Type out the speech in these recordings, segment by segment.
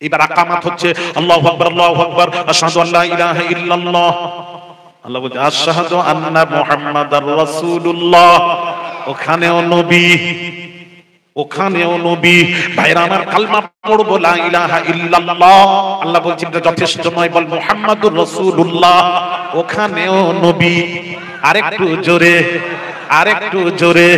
এবার আকামাত হচ্ছে আল্লাহু আকবার আশহাদু আল্লা ইলাহা ইল্লাল্লাহ, আল্লাহ বলছে আশহাদু আন্না মুহাম্মাদার রাসূলুল্লাহ। ওখানেও নবী, ওখানেও নবী। ভাইরা আমার, কালমা পড়বো লা ইলাহা ইল্লাল্লাহ, আল্লাহ বলছেন এটা যথেষ্ট নয়, বল মুহাম্মাদুর রাসূলুল্লাহ, ওখানেও নবী। আরেকটু জোরে, আরেকটু জোরে।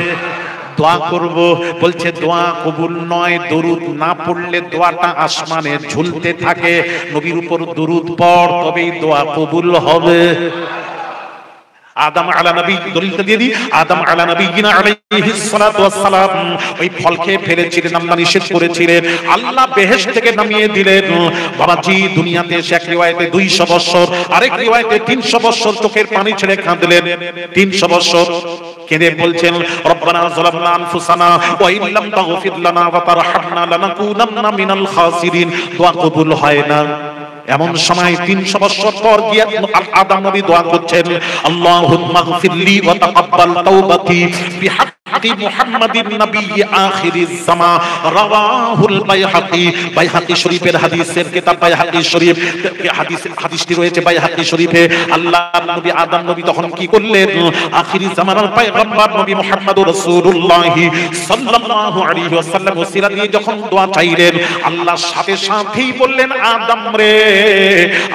দোয়া করব, বলছে দোয়া কবুল নয়, দরুদ না পড়লে দোয়াটা আসমানে ঝুলতে থাকে। নবীর উপর দরুদ পড়, তবেই দোয়া কবুল হবে। আদম আলা নবী, দলিলটা দিয়ে দিই, আদম আলা নবীনা আলাইহিস সালাতু ওয়াস সালাম ওই ফল খেয়ে ফেলেছিলেন, আল্লাহ নিষেধ করেছিলেন, আল্লাহ বেহেশত থেকে নামিয়ে দিলেন। বাবাজি দুনিয়াতে এসে এক রিওয়ায়াতে 200 বছর, আরেক রিওয়ায়াতে 300 বছর চোখের পানি ছেড়ে কাঁদলেন। 300 বছর কেঁদে বলছেন রব্বানা যালামনা আনফুসানা ওয়া ইল্লাম তাগফির লানা ওয়া তারহামনা লানাকুনান্না মিনাল খাসিরিন। দোয়া কবুল হয় না। এমন সময় 300 বছর পর গিয়ে আদম নবী দোয়া করছেন, আল্লাহুম্মা গফিরলি ওয়া তাকাব্বাল তাওবাতি বিহাক্কি মুহাম্মাদিন নবিয়্যি আখিরিজ জামান। রাওয়াহুল বাইহাকি, বাইহাকি শরীফের হাদিসের কিতাব বাইহাকি শরীফ, হাদিসটি রয়েছে বাইহাকি শরীফে। আল্লাহর নবী আদম নবী তখন কি করলেন, আখিরিজ জামানের পয়গম্বর নবী মুহাম্মদুর রাসূলুল্লাহ সাল্লাল্লাহু আলাইহি ওয়াসাল্লাম ওসিলা দিয়ে যখন দোয়া চাইলেন, আল্লাহ সাথে সাথেই বললেন, আদম রে,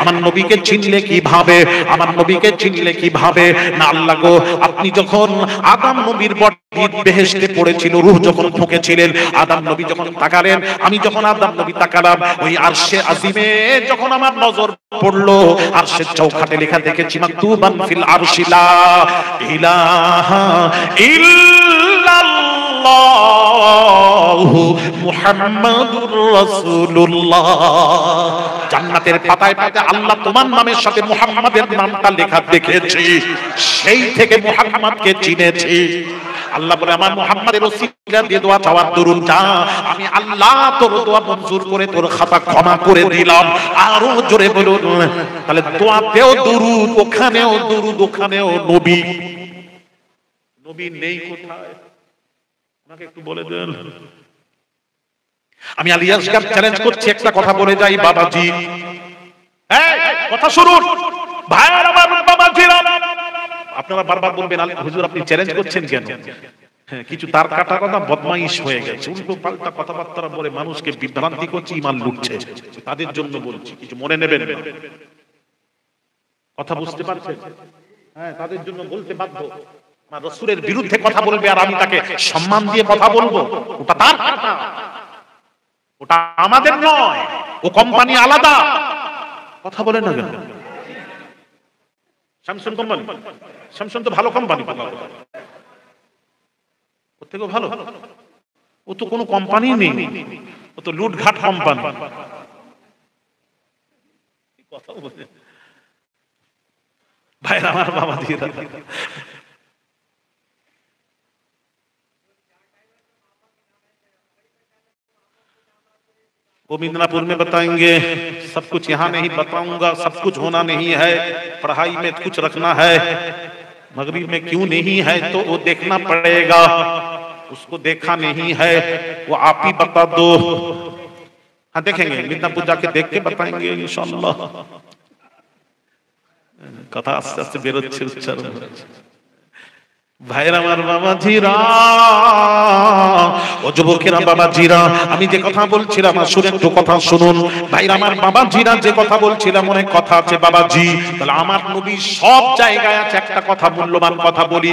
আমার নবীকে চিনলে কিভাবে, আমার নবীকে চিনলে কিভাবে? না আল্লাহ গো, আপনি যখন আদম নবীর বডি বেহেশতে পড়েছিল, রূহ যখন ঢুকেছিলেন, আদম নবী যখন তাকালেন, আমি যখন আদম নবী তাকালাম, ওই আরশে আজিমে যখন আমার নজর পড়লো, আরশের চৌখাটে লেখা দেখেছি মাকতুবান ফিল আরশি লা ইলাহা ইল্লাল্লাহু মুহাম্মাদুর রাসূলুল্লাহ। জান্নাতের পাতায় পাতায় আল্লাহ তোমার নামের সাথে মুহাম্মাদের নামটা লেখা দেখেছি, সেই থেকে মুহাম্মাদকে চিনেছি। আল্লাহ বলে আমার মুহাম্মাদের ওসিলা দিয়ে দোয়া চাওয়ার দরুন যা, আমি আল্লাহ তোর দোয়া মঞ্জুর করে তোর খাতা ক্ষমা করে দিলাম। আরো জোরে বলুন। তাহলে দোয়াতেও দরুদ, ওখানেও দরুদ, ওখানেও নবী। নবী নেই কোথায় আমাকে একটু বলে দেন। আমি আলী আসগার চ্যালেঞ্জ করছি, একটা কথা বলে যাই বাবাজি, কথা শুনুন ভাইরা আমার, বাবাজিরা, আপনারা বারবার বলবেন হুজুর আপনি চ্যালেঞ্জ করছেন কেন? হ্যাঁ, কিছু তার কাটা কথা বদমাইশ হয়ে গেছে, উল্টো পাল্টা কথাবার্তা বলে মানুষকে বিভ্রান্তি করছে, ঈমান লুটছে, তাদের জন্য বলছি, কিছু মনে নেবেন না। কথা বুঝতে পারছেন? হ্যাঁ, তাদের জন্য বলতে বাধ্য। রাসূলের বিরুদ্ধে কথা বলবে আর আমি তাকে সম্মান দিয়ে কথা বলবো, ওটা তার কথা, ওটা আমাদের নয়, ও কোম্পানি আলাদা। কথা বলেন না কেন? স্যামসাং কোম্পানি, স্যামসাং তো ভালো কোম্পানি, ওর থেকেও ভালো। ও তো কোনো কোম্পানি নেই, ও তো লুটঘাট কোম্পানি। কথা বলে ভাইরা আমার, বাবা দিয়ে वो मिदनापुर में बताएंगे, सब कुछ यहाँ नहीं बताऊंगा, सब कुछ होना नहीं है, पढ़ाई में कुछ रखना है, मगरिब में क्यों नहीं है तो वो देखना पड़ेगा, उसको देखा नहीं है, वो आप ही बता दो। हाँ देखेंगे, मिदनापुर जाके देख के बताएंगे इंशाअल्लाह। कथा आस्ते आस्ते बेरोच्छे उच्चारण। ভাইরা আমার, বাবাজিরা, ও যুবকেরা, বাবাজিরা, আমি যে কথা বলছিলাম আসলে একটু কথা শুনুন। ভাইরা আমার, বাবাজিরা, যে কথা বলছিলাম অনেক কথা আছে বাবাজি। তাহলে আমার নবী সব জায়গায় আছে, একটা কথা মূল্যবান কথা বলি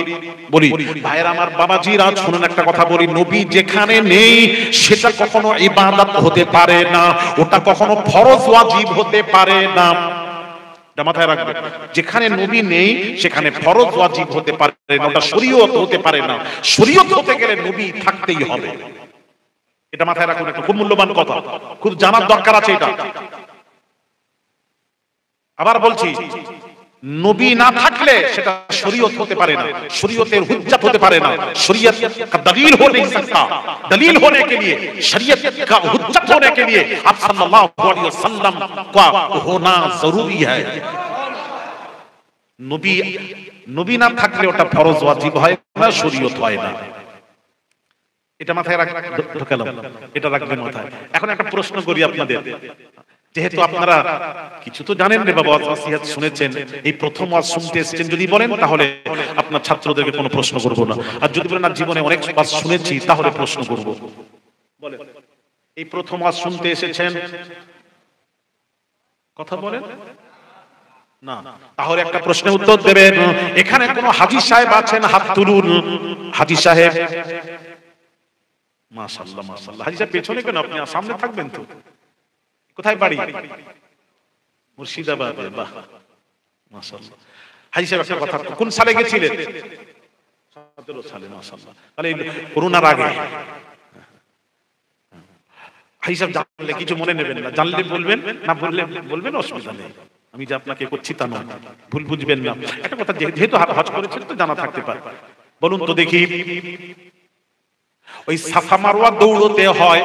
ভাইরা আমার, বাবাজিরা শুনুন, একটা কথা বলি, নবী যেখানে নেই সেটা কখনো ইবাদত হতে পারে না, ওটা কখনো ফরজ ওয়াজিব হতে পারে না। মাথায় রাখবেন, যেখানে নবী নেই সেখানে ফরজ ওয়াজিব হতে পারে না, ওটা শরীয়ত হতে পারে না। শরীয়ত হতে গেলে নবী থাকতেই হবে, এটা মাথায় রাখুন, একটা খুব মূল্যবান কথা, খুব জানার দরকার আছে এটা। আবার বলছি, নবী না থাকলে সেটা শরীয়ত হতে পারে না, শরীয়তের হুজ্জত হতে পারে না, শরীয়ত का दलील हो नहीं सकता। दलील होने के लिए, शरीयत का हुज्जत होने के लिए आप सल्लल्लाहु अलैहि वसल्लम का होना जरूरी है। নবী না থাকলে ওটা ফরজ ওয়াজিব হয় না, শরীয়ত হয় না। এটা মাথায় ঢোকালাম, এটা রাখবেন মাথায়। এখন একটা প্রশ্ন করি আপনাদের, যেহেতু আপনারা কিছু তো জানেন রে বাবা, ওয়াজ নসিহত শুনেছেন, এই প্রথম ওয়াজ শুনতে এসেছেন, যদি বলেন তাহলে আপনার ছাত্রদেরকে কোনো প্রশ্ন করব না, আর যদি বলেন না জীবনে অনেক ওয়াজ শুনেছি তাহলে প্রশ্ন করব। বলেন, এই প্রথম ওয়াজ শুনতে এসেছেন? কথা বলেন না, তাহলে একটা প্রশ্নের উত্তর দেবেন। এখানে কোন হাজী সাহেব আছেন? হাত তুলুন। হাজী সাহেব, মাশাআল্লাহ মাশাআল্লাহ। হাজী সাহেব পেছনে কেন, আপনি সামনে থাকবেন তো। কোথায় বাড়ি? মুর্শিদাবাদে। বাহ মাশাআল্লাহ। হাজী সাহেব একটা কথা, কোন সালে গেছিলেন? 17 সালে। মাশাআল্লাহ, তাহলে করোনার আগে। হাজী সাহেব জানলে কিছু মনে নেবেন না, জানলে বলবেন, না বললে বলবেন, অসুবিধা নেই। আমি যে আপনাকে করছি তা নয়, ভুল বুঝবেন না। একটা কথা, যেহেতু হজ করেছেন তো জানা থাকতে পারে। বলুন তো দেখি, ওই সাফা মারওয়া দৌড়তে হয়,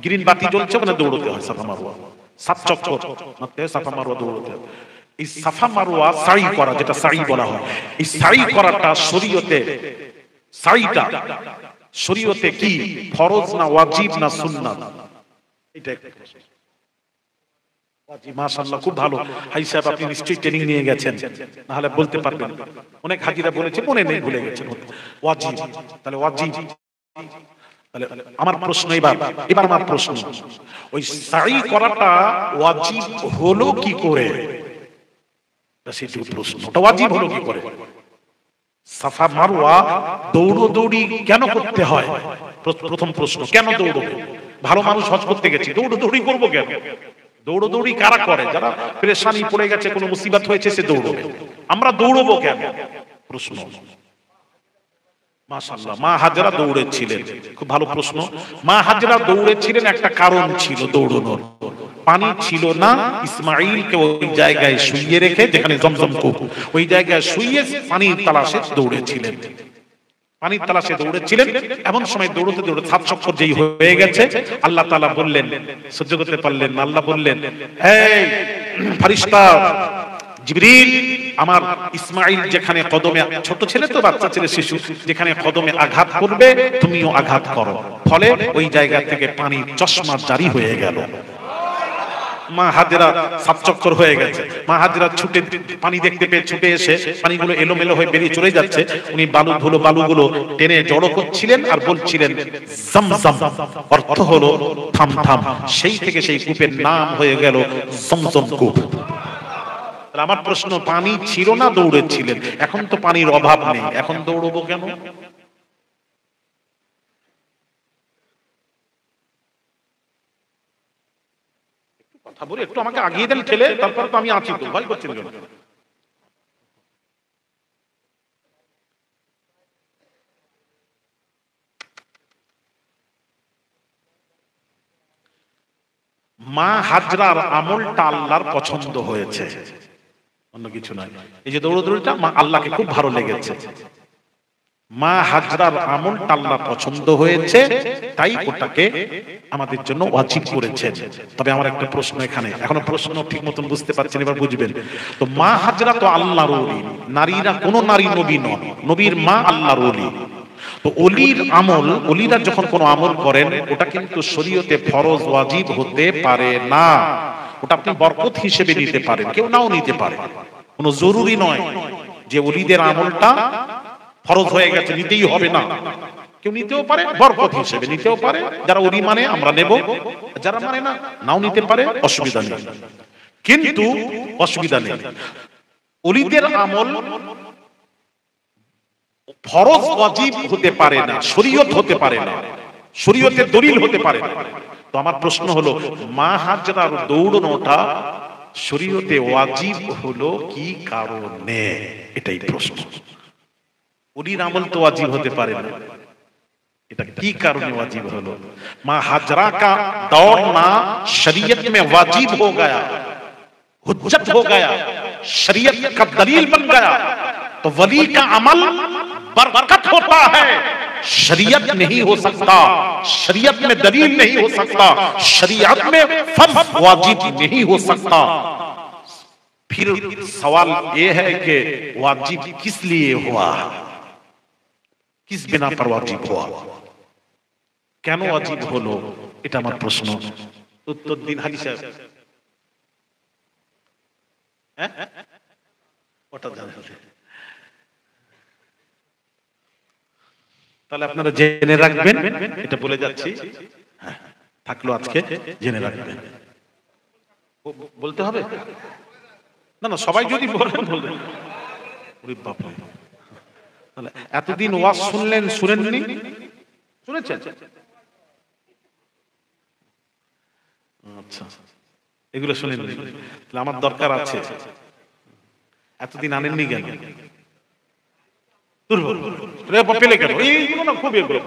গ্রিন বাতি জ্বলছে মানে দৌড়তে হয়, সাফা মারওয়া 7 চক্কর মারতে হয়, সাফা মারওয়া দৌড়তে হয়। এই সাফা মারওয়া সাই করা, যেটা সাই বলা হয়, এই সাই করাটা শরীয়তে, সাইটা শরীয়তে কি ফরজ না ওয়াজিব না সুন্নাত? এটা ওয়াজিব। মাশাআল্লাহ, খুব ভালো। হাজী সাহেব আপনি নিশ্চয়ই ট্রেনিং নিয়ে গেছেন, না হলে বলতে পারবেন। অনেক হাজীরা বলেছে, মনে নেই, ভুলে গেছেন। ওয়াজিব, তাহলে ওয়াজিব। তাহলে আমার প্রশ্ন, এবার আমার প্রশ্ন, ওই সাই করাটা ওয়াজিব হলো কি করে? সেটা প্রশ্ন, ওটা ওয়াজিব হলো কি করে? সাফা মারওয়া দৌড়দৌড়ি কেন করতে হয়? প্রথম প্রশ্ন, কেন দৌড়বে? ভালো মানুষ হজ করতে গেছে, দৌড়দৌড়ি করবো কেন? দৌড়দৌড়ি কারা করে? যারা পেরেশানি পড়ে গেছে, কোনো মুসিবত হয়েছে, সে দৌড়বে। আমরা দৌড়বো কেন? প্রশ্ন। মাশাআল্লাহ, মা হাজরা দৌড়েছিলেন, খুব ভালো প্রশ্ন। মা হাজরা দৌড়েছিলেন, একটা কারণ ছিল দৌড়ানোর। পানি ছিল না, ইসমাঈলকে ওই জায়গায় শুইয়ে রেখে, যেখানে জমজম কূপ, ওই জায়গায় শুইয়ে পানির তালাশে দৌড়েছিলেন। পানির তালাশে দৌড়েছিলেন, এমন সময় দৌড়তে দৌড়তে 7 চক্কর যেই হয়ে গেছে, আল্লাহ তাআলা বললেন, সহ্য করতে পারলেন না, আল্লাহ বললেন, এই ফেরেশতা জিবরিল, আমার ইসমাঈল যেখানে কদমে, ছোট ছেলে তো, বাচ্চা ছেলে, শিশু, যেখানে কদমে আঘাত করবে তুমিও আঘাত করো। ফলে ওই জায়গা থেকে পানি চশমা জারি হয়ে গেল। মা হাজরা 7 চক্কর হয়ে গেছে। মা হাজরা ছুটে পানি দেখতে পেয়ে ছুটে এসে, পানিগুলো এলোমেলো হয়ে বেরিয়ে চলে যাচ্ছে, উনি বালুগুলো টেনে জড়ো করছিলেন আর বলছিলেন জমজম, অর্থ হলো থাম থাম। সেই থেকে সেই কূপের নাম হয়ে গেল জমজম কূপ। আমার প্রশ্ন, পানি ছিল না, দৌড়েছিলেন, এখন তো পানির অভাব নেই, এখন দৌড়বো কেন? কথা বলি, একটু আমাকে আগিয়ে দেন ঠেলে, তারপর তো আমি আছি তো, ভয় করছেন কেন? মা হাজরার আমলটা আল্লাহর পছন্দ হয়েছে, অন্য কিছু নয়। এই যে দৌড়দৌড়িটা মা আল্লাহকে খুব ভালো লেগেছে, মা হাজরার আমলটা আল্লাহ পছন্দ হয়েছে, তাই ওটাকে আমাদের জন্য ওয়াজিব করেছেন। তবে আমার একটা প্রশ্ন এখানে, এখনো প্রশ্ন ঠিক মতন বুঝতে পারছেন, এবার বুঝবেন তো। মা হাজরা তো আল্লাহর ওলি, নারীরা কোন নারী নবী নন, নবীর মা আল্লাহর ওলি। তো ওলির আমল, ওলিরা যখন কোনো আমল করেন, ওটা কিন্তু শরীয়তে ফরজ ওয়াজিব হতে পারে না। ওটা আপনি বরকত হিসেবে নিতে পারেন, কেউ নাও নিতে পারে, কোনো জরুরি নয় যে ওলিদের আমলটা ফরজ হয়ে গেছে নিতেই হবে না। কেউ নিতেও পারে, বরকত হিসেবে নিতেও পারে। যারা ওলি মানে আমরা নেব, যারা মানে না নাও নিতে পারে, অসুবিধা নেই। কিন্তু অসুবিধা নেই, ওলিদের আমল ফরজ ওয়াজিব হতে পারে না, শরীয়ত হতে পারে না, শরীয়তের দলিল হতে পারে না। তো আমার প্রশ্ন হলো, মা হাজরার দৌড়ানোটা শরীয়তে ওয়াজিব হলো কি কারণে? এটাই প্রশ্ন। ওলির আমল তো ওয়াজিব হতে পারে না, এটা কি কারণে ওয়াজিব হলো? মা হাজরা का दौड़ना शरीयत में वाजिब हो गया, हुज्जत हो गया, शरीयत का दलील बन गया। तो वली का अमल बरकत होता है, शरीयत नहीं हो सकता, शरीयत में दलील नहीं हो सकता, शरीयत में फर्ज वाजिब नहीं हो सकता। फिर सवाल ये है कि वाजिब किस लिए हुआ, किस बिना पर वाजिब हुआ? কেন ওয়াজিব হলো, এটা আমার প্রশ্ন। উত্তর দিন হাজি সাহেব। হ্যাঁ, ওটা জানেন? তাহলে আপনারা জেনে রাখবেন, এটা বলে যাচ্ছি। হ্যাঁ, থাকলো আজকে জেনে রাখবেন। বলতে হবে না, না সবাই যদি বলেন বলবেন। ওরে বাপ রে, তাহলে এতদিন ওয়াজ শুনলেন, শুনেননি? শুনেছেন? আচ্ছা, এগুলো শুনেননি, তাহলে আমার দরকার আছে। এতদিন আনেননি কেন? দুর্বল পেলে কেন? এইগুলো না খুব এগুলো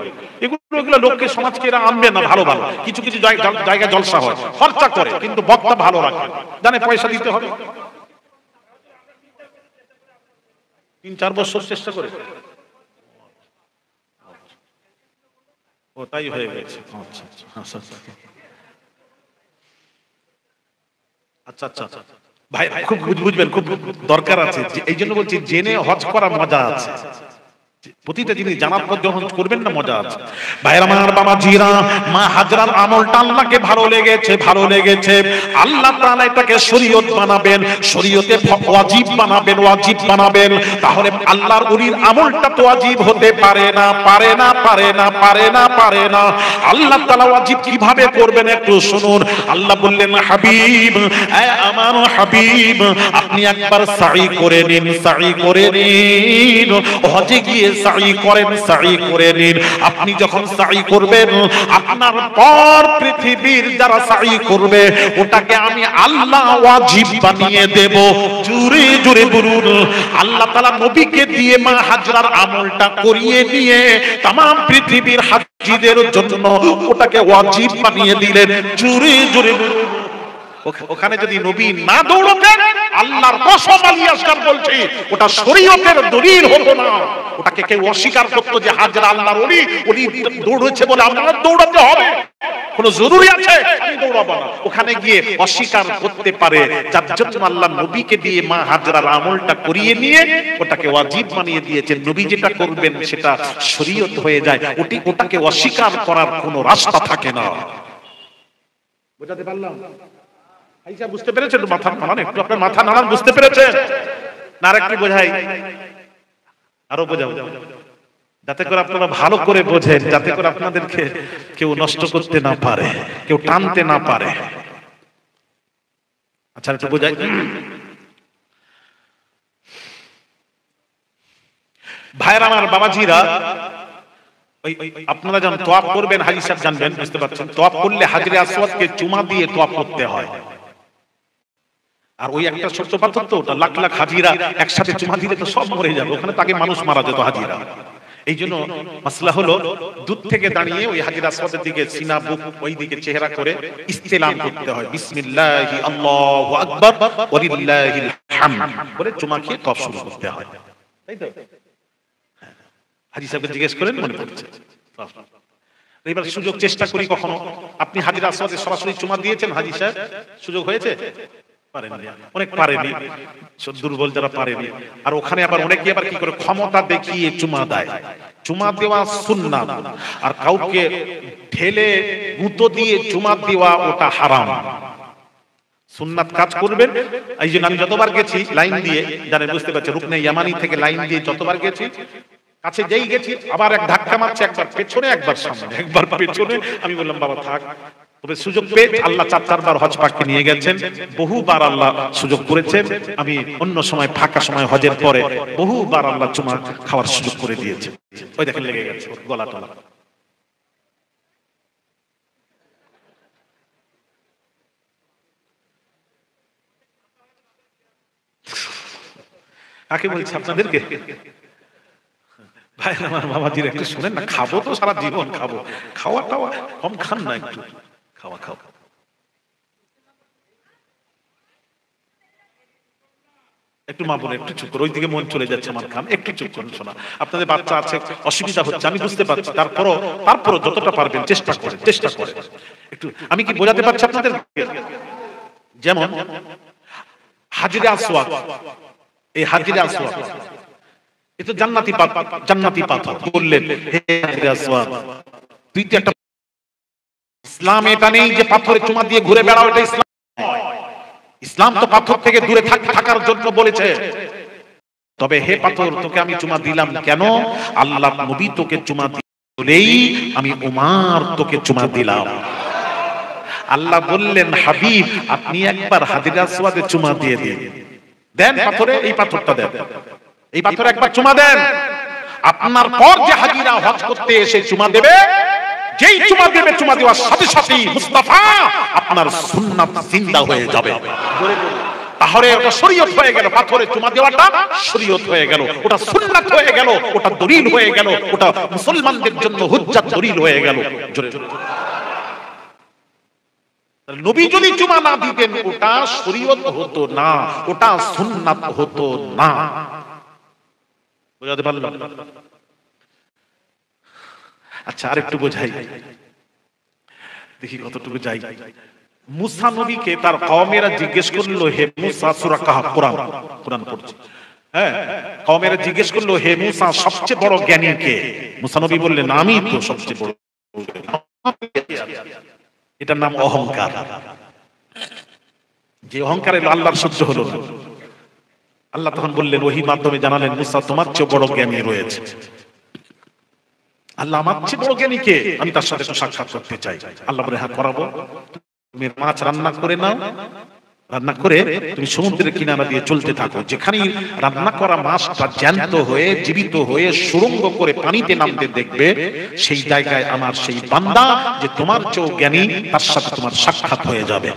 এগুলো লোককে, সমাজকে এরা আনবে না। ভালো ভালো কিছু কিছু জায়গায় জলসা হয়, খরচা করে, কিন্তু বক্তা ভালো রাখে, জানে পয়সা দিতে হবে। 3-4 বছর চেষ্টা করে, ও তাই হয়ে গেছে। আচ্ছা আচ্ছা আচ্ছা ভাই, খুব বুঝবেন, খুব দরকার আছে। এই জন্য বলছি, জেনে হজ করা মজা আছে। প্রতিটা জিনিস জানার পর যখন করবেন না, মজা আছে। ভাইরা আমার, বাবা জিরা, মা হাজরার আমলটা আল্লাহকে ভালো লেগেছে, ভালো লেগেছে। আল্লাহ তাআলা এটাকে শরীয়ত বানাবেন, শরীয়তে ওয়াজিব বানাবেন, ওয়াজিব বানাবেন। তাহলে আল্লাহর ওলির আমলটা তো ওয়াজিব হতে পারে না, পারে না, পারে না, পারে না, পারে না। আল্লাহ তাআলা ওয়াজিব কিভাবে করবেন একটু শুনুন। আল্লাহ বললেন, হাবিব, আমার হাবিব, আপনি একবার সাই করে নিন, সাই করে নিন। হজে গিয়ে সাই করেন, সাই করে নিন। আপনি যখন সাই করবেন, আপনার পর পৃথিবীর যারা সাই করবে, ওটাকে আমি আল্লাহ ওয়াজিব বানিয়ে দেব। জোরে জোরে বলুন, আল্লাহ তাআলা নবীকে দিয়ে মা হাজরার আমলটা করিয়ে নিয়ে तमाम পৃথিবীর হাজীদের জন্য ওটাকে ওয়াজিব বানিয়ে দিলেন। জোরে জোরে বলুন। ওখানে যদি নবী না দৌড়তেন, আল্লাহর কসম আলী আসগার বলছি, ওটা শরীয়তের দলিল হতো না। ওটাকে কেউ অস্বীকার করতো যে হাজরা আল্লাহর ওলি, ওলি দৌড়েছে বলে আমাদের দৌড়াতে হবে, কোনো জরুরি আছে আমি দৌড়াবো না। ওখানে গিয়ে অস্বীকার করতে পারে, যার জন্য আল্লাহ নবীকে দিয়ে মা হাজরার আমলটা করিয়ে নিয়ে ওটাকে ওয়াজিব বানিয়ে দিয়েছেন। নবী যেটা করবেন সেটা শরীয়ত হয়ে যায়, ওটাকে অস্বীকার করার কোনো রাস্তা থাকে না। বুঝাতে পারলাম? আইসা বুঝতে পেরেছেন? তো মাথা নাড়ান, একটু আপনার মাথা নাড়ান, বুঝতে পেরেছেন না? আর একটু বোঝাই, আরো বোঝাবো, যাতে করে আপনারা ভালো করে বোঝেন, যাতে করে আপনাদেরকে কেউ নষ্ট করতে না পারে, কেউ টানতে না পারে। আচ্ছা, একটু বোঝাই। ভাইরা আমার, বাবাজিরা, আপনারা যখন তোয়াফ করবেন, হাজী সাহেব জানবেন, বুঝতে পারছেন, তোয়াফ করলে হাজরে আসওয়াদকে চুমা দিয়ে তোয়াফ করতে হয়। আর ওই একটা ছোট্ট পাথর তো, ওটা লাখ লাখ হাজিরা একসাথে চুমা দিলে তো সব মরে যাবে, ওখানে তাকে মানুষ মারা যেত হাজিরা। এই জন্য মাসলা হলো, দূর থেকে দাঁড়িয়ে ওই হাজরে আসওয়াদের দিকে সিনা, বুক ওই দিকে চেহারা করে ইস্তেলাম করতে হয়। বিসমিল্লাহি আল্লাহু আকবার ওয়ালিল্লাহিল হামদ বলে চুমা খেয়ে তওয়াফ শুরু করতে হয়, তাই তো? হাজী সাহেবকে জিজ্ঞেস করেন, মনে পড়ছে। এবার সুযোগ চেষ্টা করি, কখনো আপনি হাজরে আসওয়াদে সরাসরি চুমা দিয়েছেন হাজী সাহেব? সুযোগ হয়েছে? অনেক পারেনি, দুর্বল যারা পারেনি। আর ওখানে আবার অনেকে আবার কি করে, ক্ষমতা দেখিয়ে চুমা দেয়। চুমা দেওয়া সুন্নাত, আর কাউকে ঢেলে গুঁতো দিয়ে চুমা দেওয়া ওটা হারাম। সুন্নাত কাজ করবেন। এই জন্য আমি যতবার গেছি লাইন দিয়ে, জানেন, বুঝতে পারছেন, রুকনে ইয়ামানি থেকে লাইন দিয়ে যতবার গেছি, কাছে যেই গেছি আবার এক ধাক্কা মারছে, একবার পেছনে, একবার সামনে, একবার পেছনে। আমি বললাম, বাবা থাক। তবে সুযোগ পেয়ে আল্লাহ 4-4 বার হজ পাককে নিয়ে গেছেন, বহুবার আল্লাহ সুযোগ করেছেন। আমি অন্য সময়, ফাঁকা সময়, হজের পরে বহুবার আল্লাহ চুমা খাওয়ার সুযোগ করে দিয়েছে। ওই দেখেন লেগে গেছে গলা টলা। কাকে বলছি? আপনাদেরকে? ভাই আমার, বাবাজির একটু শুনেন না, খাবো তো সারা জীবন খাবো, খাওয়া টাওয়া কম খান না, একটু খাওয়া খাও। একটু মা বলে একটু চুপ করো, ওই দিকে মন চলে যাচ্ছে আমার, খান, একটু চুপ করুন। শোনা, আপনাদের বাচ্চা আছে, অসুবিধা হচ্ছে, আমি বুঝতে পারছি, তারপরও যতটা পারবেন চেষ্টা করেন, চেষ্টা করেন একটু। আমি কি বোঝাতে পারছি আপনাদের? যেমন হাজরে আসওয়াদ, এই হাজরে আসওয়াদ এ তো জান্নাতি পাথর, জান্নাতি পাথর বললেন, হে হাজরে আসওয়াদ, তুই তো একটা ইসলাম এটা নেই যে পাথরে চুমা দিয়ে ঘুরে বেড়াও, এটা ইসলাম নয়। ইসলাম তো পাথর থেকে দূরে থাকার জন্য বলেছে। তবে হে পাথর, তোকে আমি চুমা দিলাম কেন? আল্লাহ নবী তোকে চুমা দিলেই আমি উমার তোকে চুমা দিলাম। আল্লাহ বললেন, হাবিব আপনি একবার হাদির আসওয়াদে চুমা দিয়ে দিন। দেন পাথরে, এই পাথরটা দেন, এই পাথরে একবার চুমা দেন। আপনার পর যে হাজিরা হজ করতে এসে চুমা দেবে, যেই চুমা দেবে, চুমা দেওয়ার সাথে সাথেই মুস্তাফা আপনার সুন্নাত জিন্দা হয়ে যাবে। তাহলে ওটা শরীয়ত হয়ে গেল, পাথরে চুমা দেওয়াটা শরীয়ত হয়ে গেল, ওটা সুন্নাত হয়ে গেল, ওটা দলিল হয়ে গেল, ওটা মুসলমানদের জন্য হুজ্জাত দলিল হয়ে গেল। নবী যদি চুমা না দিতেন ওটা শরীয়ত হতো না, ওটা সুন্নাত হতো না। বুঝাতে পারলাম? আচ্ছা আরেকটু বোঝাই, দেখি কতটুকু যাই। মুসা নবীকে তার কওমেরা জিজ্ঞেস করলো, হে মুসা, সূরা কাহফ, কোরআন পড়ছে, হ্যাঁ, কওমেরা জিজ্ঞেস করলো, হে মুসা সবচেয়ে বড় জ্ঞানী কে? মুসা নবী বললেন, আমি তো সবচেয়ে বড়। এটার নাম অহংকার। যে অহংকারে আল্লাহর সহ্য হলো না, আল্লাহ তখন বললেন, ওহীর মাধ্যমে জানালেন, মুসা তোমার চেয়ে বড় জ্ঞানী রয়েছে। আল্লাহ, আমার চেয়ে বড় জ্ঞানী কে? আমি তার সাথে সাক্ষাৎ করতে চাই। আল্লাহ বলে, হ্যাঁ করাবো। তুমি মাছ রান্না করে নাও, রান্না করে তুমি সমুদ্রের কিনারা দিয়ে চলতে থাকো। যেখানে রান্না করা মাছটা জ্যান্ত হয়ে, জীবিত হয়ে সুরঙ্গ করে পানিতে নামতে দেখবে, সেই জায়গায় আমার সেই বান্দা যে তোমার চেয়েও জ্ঞানী, তার সাথে তোমার সাক্ষাৎ হয়ে যাবে।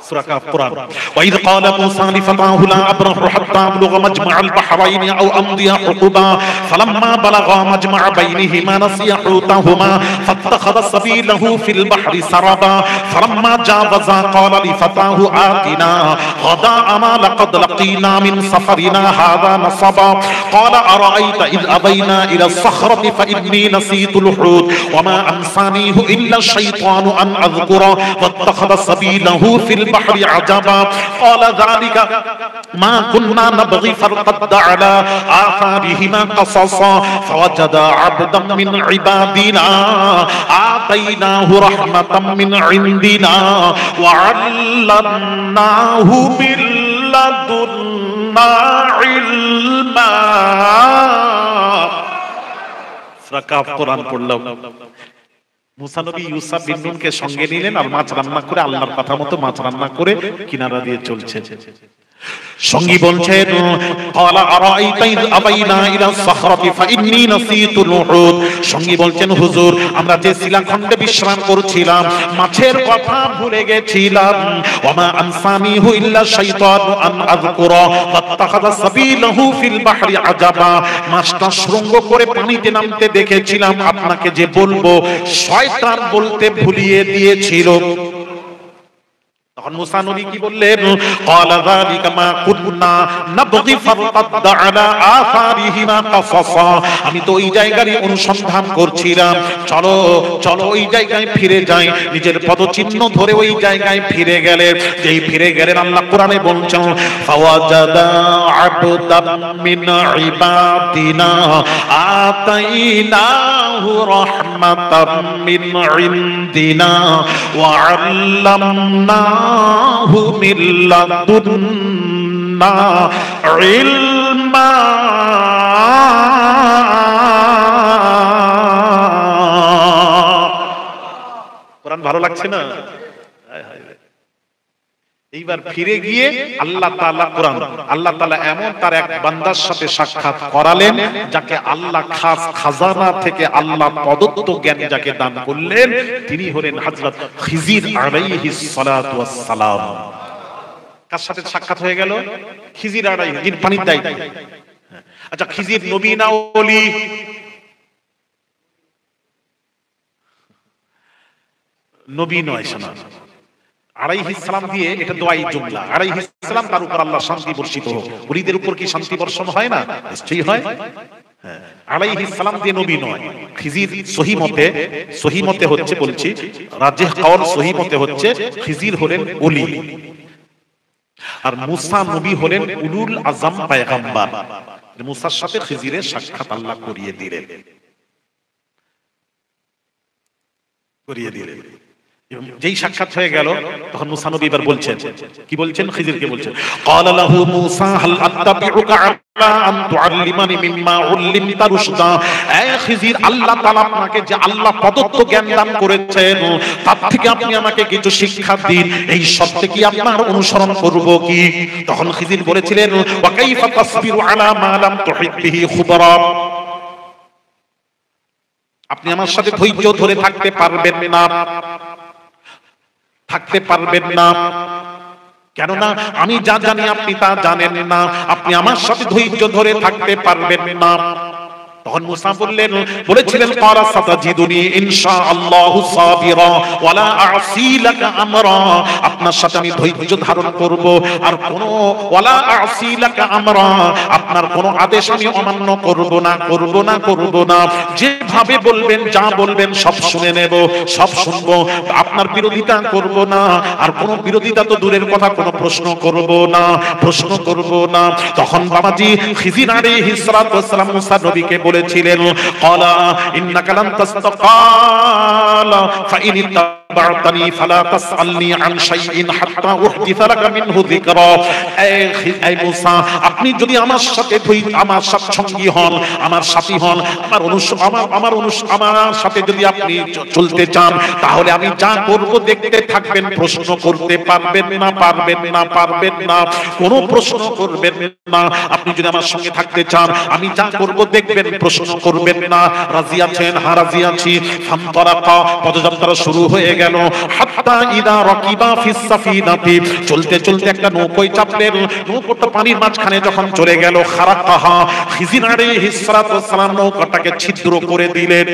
সূরা কাহফ, কোরআন। ওয়াইদ ক্বালা মূসা লিফাতাহু লা আবরাহু হাত্তা আবলুগা মাজমা'আল বাহরাইনি আও আমদিয়া হুকুবা ফালাম্মা বালাগা মাজমা'a বাইনিহিমা নাসিয়া হুতাহুমা ফাত্তাখাযা সাবিলাহু ফিল বাহরি সারাবা ফালাম্মা জাওয়াজা ক্বালা লিফাতাহু আতিনা গাদা'ানা লাকাদ লাকিনা মিন সাফারিনা হাযা নাসাবা ক্বালা আরাআইতা ইয আবাইনা ইলা আস-সাখরাতি ফাইন্নী নাসীতুল হুত ওয়া মা আনসানিহু ইল্লা আশ-শাইতানু আন আযকুরা ফাত্তাখাযা সাবিলাহু ফিল البحر عجبا قال ذلك ما كنا نبغي فارتد على آثارهما قصصا فوجدا عبدا من عبادنا آتيناه رحمة من عندنا وعلمناه من لدنا علما সূরা কোরআন পড়লাম। মুসা নবী ইউসুফ বিন নুনকে সঙ্গে নিলেন আর মাছ রান্না করে, আল্লাহর কথা মতো মাছ রান্না করে কিনারা দিয়ে চলছে। সঙ্গী বলছেন, ক্বালা আরাআইতা ইয আবাইনা ইলা সাখরাতি ফাইন্নী নাসীতুল হুত। সঙ্গী বলছেন, হুজুর আমরা যে শিলাখণ্ডে বিশ্রাম করছিলাম, মাছের কথা ভুলে গেছিলাম। ওয়া মা আনসানিহু ইল্লা শাইতানু আন আযকুরা ফাত্তাখাযা সাবিলাহু ফিল বাহরি আজাবা। মাছটা সুরঙ্গ করে পানিতে নামতে দেখেছিলাম, আপনাকে যে বলবো শয়তান বলতে ভুলিয়ে দিয়েছিল। তখন মুসা নবী কি বললেন? ক্বালা যালিকা মা কুননা নাবগি ফারতাদ্দা আলা আসারিহিমা কাসাসা। আমি তো ওই জায়গারই অনুসন্ধান করছিলাম, চলো চলো ওই জায়গায় ফিরে যাই। নিজের পদচিহ্ন ধরে ওই জায়গায় ফিরে গেলেন। যেই ফিরে গেলেন, আল্লাহ কোরআনে বলছেন, ফাওয়াজাদা আবদাম মিন ইবাদিনা আতাইনাহু রাহমাতাম মিন ইনদিনা ওয়া আল্লামনাহু মিন লাদুন্না ইলমা। কোরআন ভালো লাগছে না? এইবার ফিরে গিয়ে আল্লাহ তাআলা কোরআন, আল্লাহ তাআলা এমন তার এক বান্দার সাথে সাক্ষাৎ করালেন, যাকে আল্লাহ খাস খাজানা থেকে আল্লাহ প্রদত্ত জ্ঞান যাকে দান করলেন, তিনি হলেন হযরত খিজির আলাইহিস সালাতু ওয়াস সালাম। কার সাথে সাক্ষাৎ হয়ে গেল? খিজির আলাইহিস, যিনি পানির দায়িত্ব। আচ্ছা, খিজির নবী না ওলি? নবী নয়, শোনা। আলাইহিস সালাম দিয়ে এটা দোয়াই জুমলা। আলাইহিস সালাম, তার উপর আল্লাহ শান্তি বর্ষিত হোক। ওলিদের উপর কি শান্তি বর্ষণ হয় না? নিশ্চয়ই হয়। হ্যাঁ, আলাইহিস সালাম দিয়ে নবী নয়। খিজির সহি মতে হচ্ছে, বলছি রাজিহ কাওল সহি মতে হচ্ছে, খিজির হলেন ওলি আর মুসা নবী হলেন উলুল আযম পয়গম্বর। মুসার সাথে খিজিরের সাক্ষাৎ আল্লাহ করিয়ে দিলেন। যেই সাক্ষাৎ হয়ে গেল তখন মুসা নবী এবার বলছেন, কি বলছেন? খিজিরকে বলছেন, ক্বালা লাহু মুসা হাল আত্তাবিউকা আলা আন তুআল্লিমানি মিম্মা উল্লিমতা রুশদা। এ খিজির, আল্লাহ তাআলা আপনাকে যে আল্লাহ প্রদত্ত জ্ঞান দান করেছেন তার থেকে আপনি আমাকে কিছু শিক্ষা দিন, এই সত্যে কি আপনার অনুসরণ করব কি? তখন খিজির বলেছিলেন, ওয়া কাইফা তাসবিরু আলা মা লাম তুহিত বিহি খুবরা। আপনি আমার সাথে ধৈর্য ধরে থাকতে পারবেন না, থাকতে পারবেন না, কেননা আমি যা জানি আপনি তা জানেন না, আপনি আমার সাথে ধৈর্য ধরে থাকতে পারবেন না। তখন মুসা বলেছিলেন, ক্বালা সাতাজিদুনি ইনশাআল্লাহু সাবিরা ওয়ালা আ'সি লাকা আমরা। আপনার সাথে আমি ধৈর্য ধারণ করব আর কোন ওয়ালা আ'সি লাকা আমরা, আপনার কোন আদেশ আমি অমান্য করব না, করব না, করব না। যেভাবে বলবেন, যা বলবেন সব শুনে নেব, সব শুনবো, আপনার বিরোধিতা করব না, আর কোন বিরোধিতা তো দূরের কথা, কোন প্রশ্ন করব না, প্রশ্ন করব না। তখন বাবাজি খিজির আলাইহিস সালাতু ওয়াস সালাম মুসা নবীকে বলেছিলেন, ক্বালা ইন্নাকা লান তাসতাকালা ফাইন ইত্তাবা'তানি ফালা তাসআলনি আন শাইইন হাত্তা উহদিসা লাকা মিনহু যিকরা। এই মুসা, আপনি যদি আমার সাথে আমার সঙ্গী হন, আমার সাথী হন, আমার সাথে যদি আপনি চলতে চান, তাহলে আমি যা করব দেখতে থাকবেন, প্রশ্ন করতে পারবেন না, পারবেন না, পারবেন না, কোনো প্রশ্ন করবেন না। আপনি যদি আমার সঙ্গে থাকতে চান, আমি যা করব দেখবেন, প্রশ্ন করবেন না। রাজি আছেন? হ্যাঁ রাজি আছি। ফান্তরাকা, পদযাত্রা শুরু হয়ে গেল। হাত্তা ইদা রাকিবা ফিস সাফিনাতি, চলতে চলতে একটা নৌকায় চাপলেন। নৌকাটা পানির মাঝখানে যখন চলে গেল, খারাকাহা, খিজির আলাইহিস সালাতু ওয়াস সালাম নৌকাটাকে ছিদ্র করে দিলেন।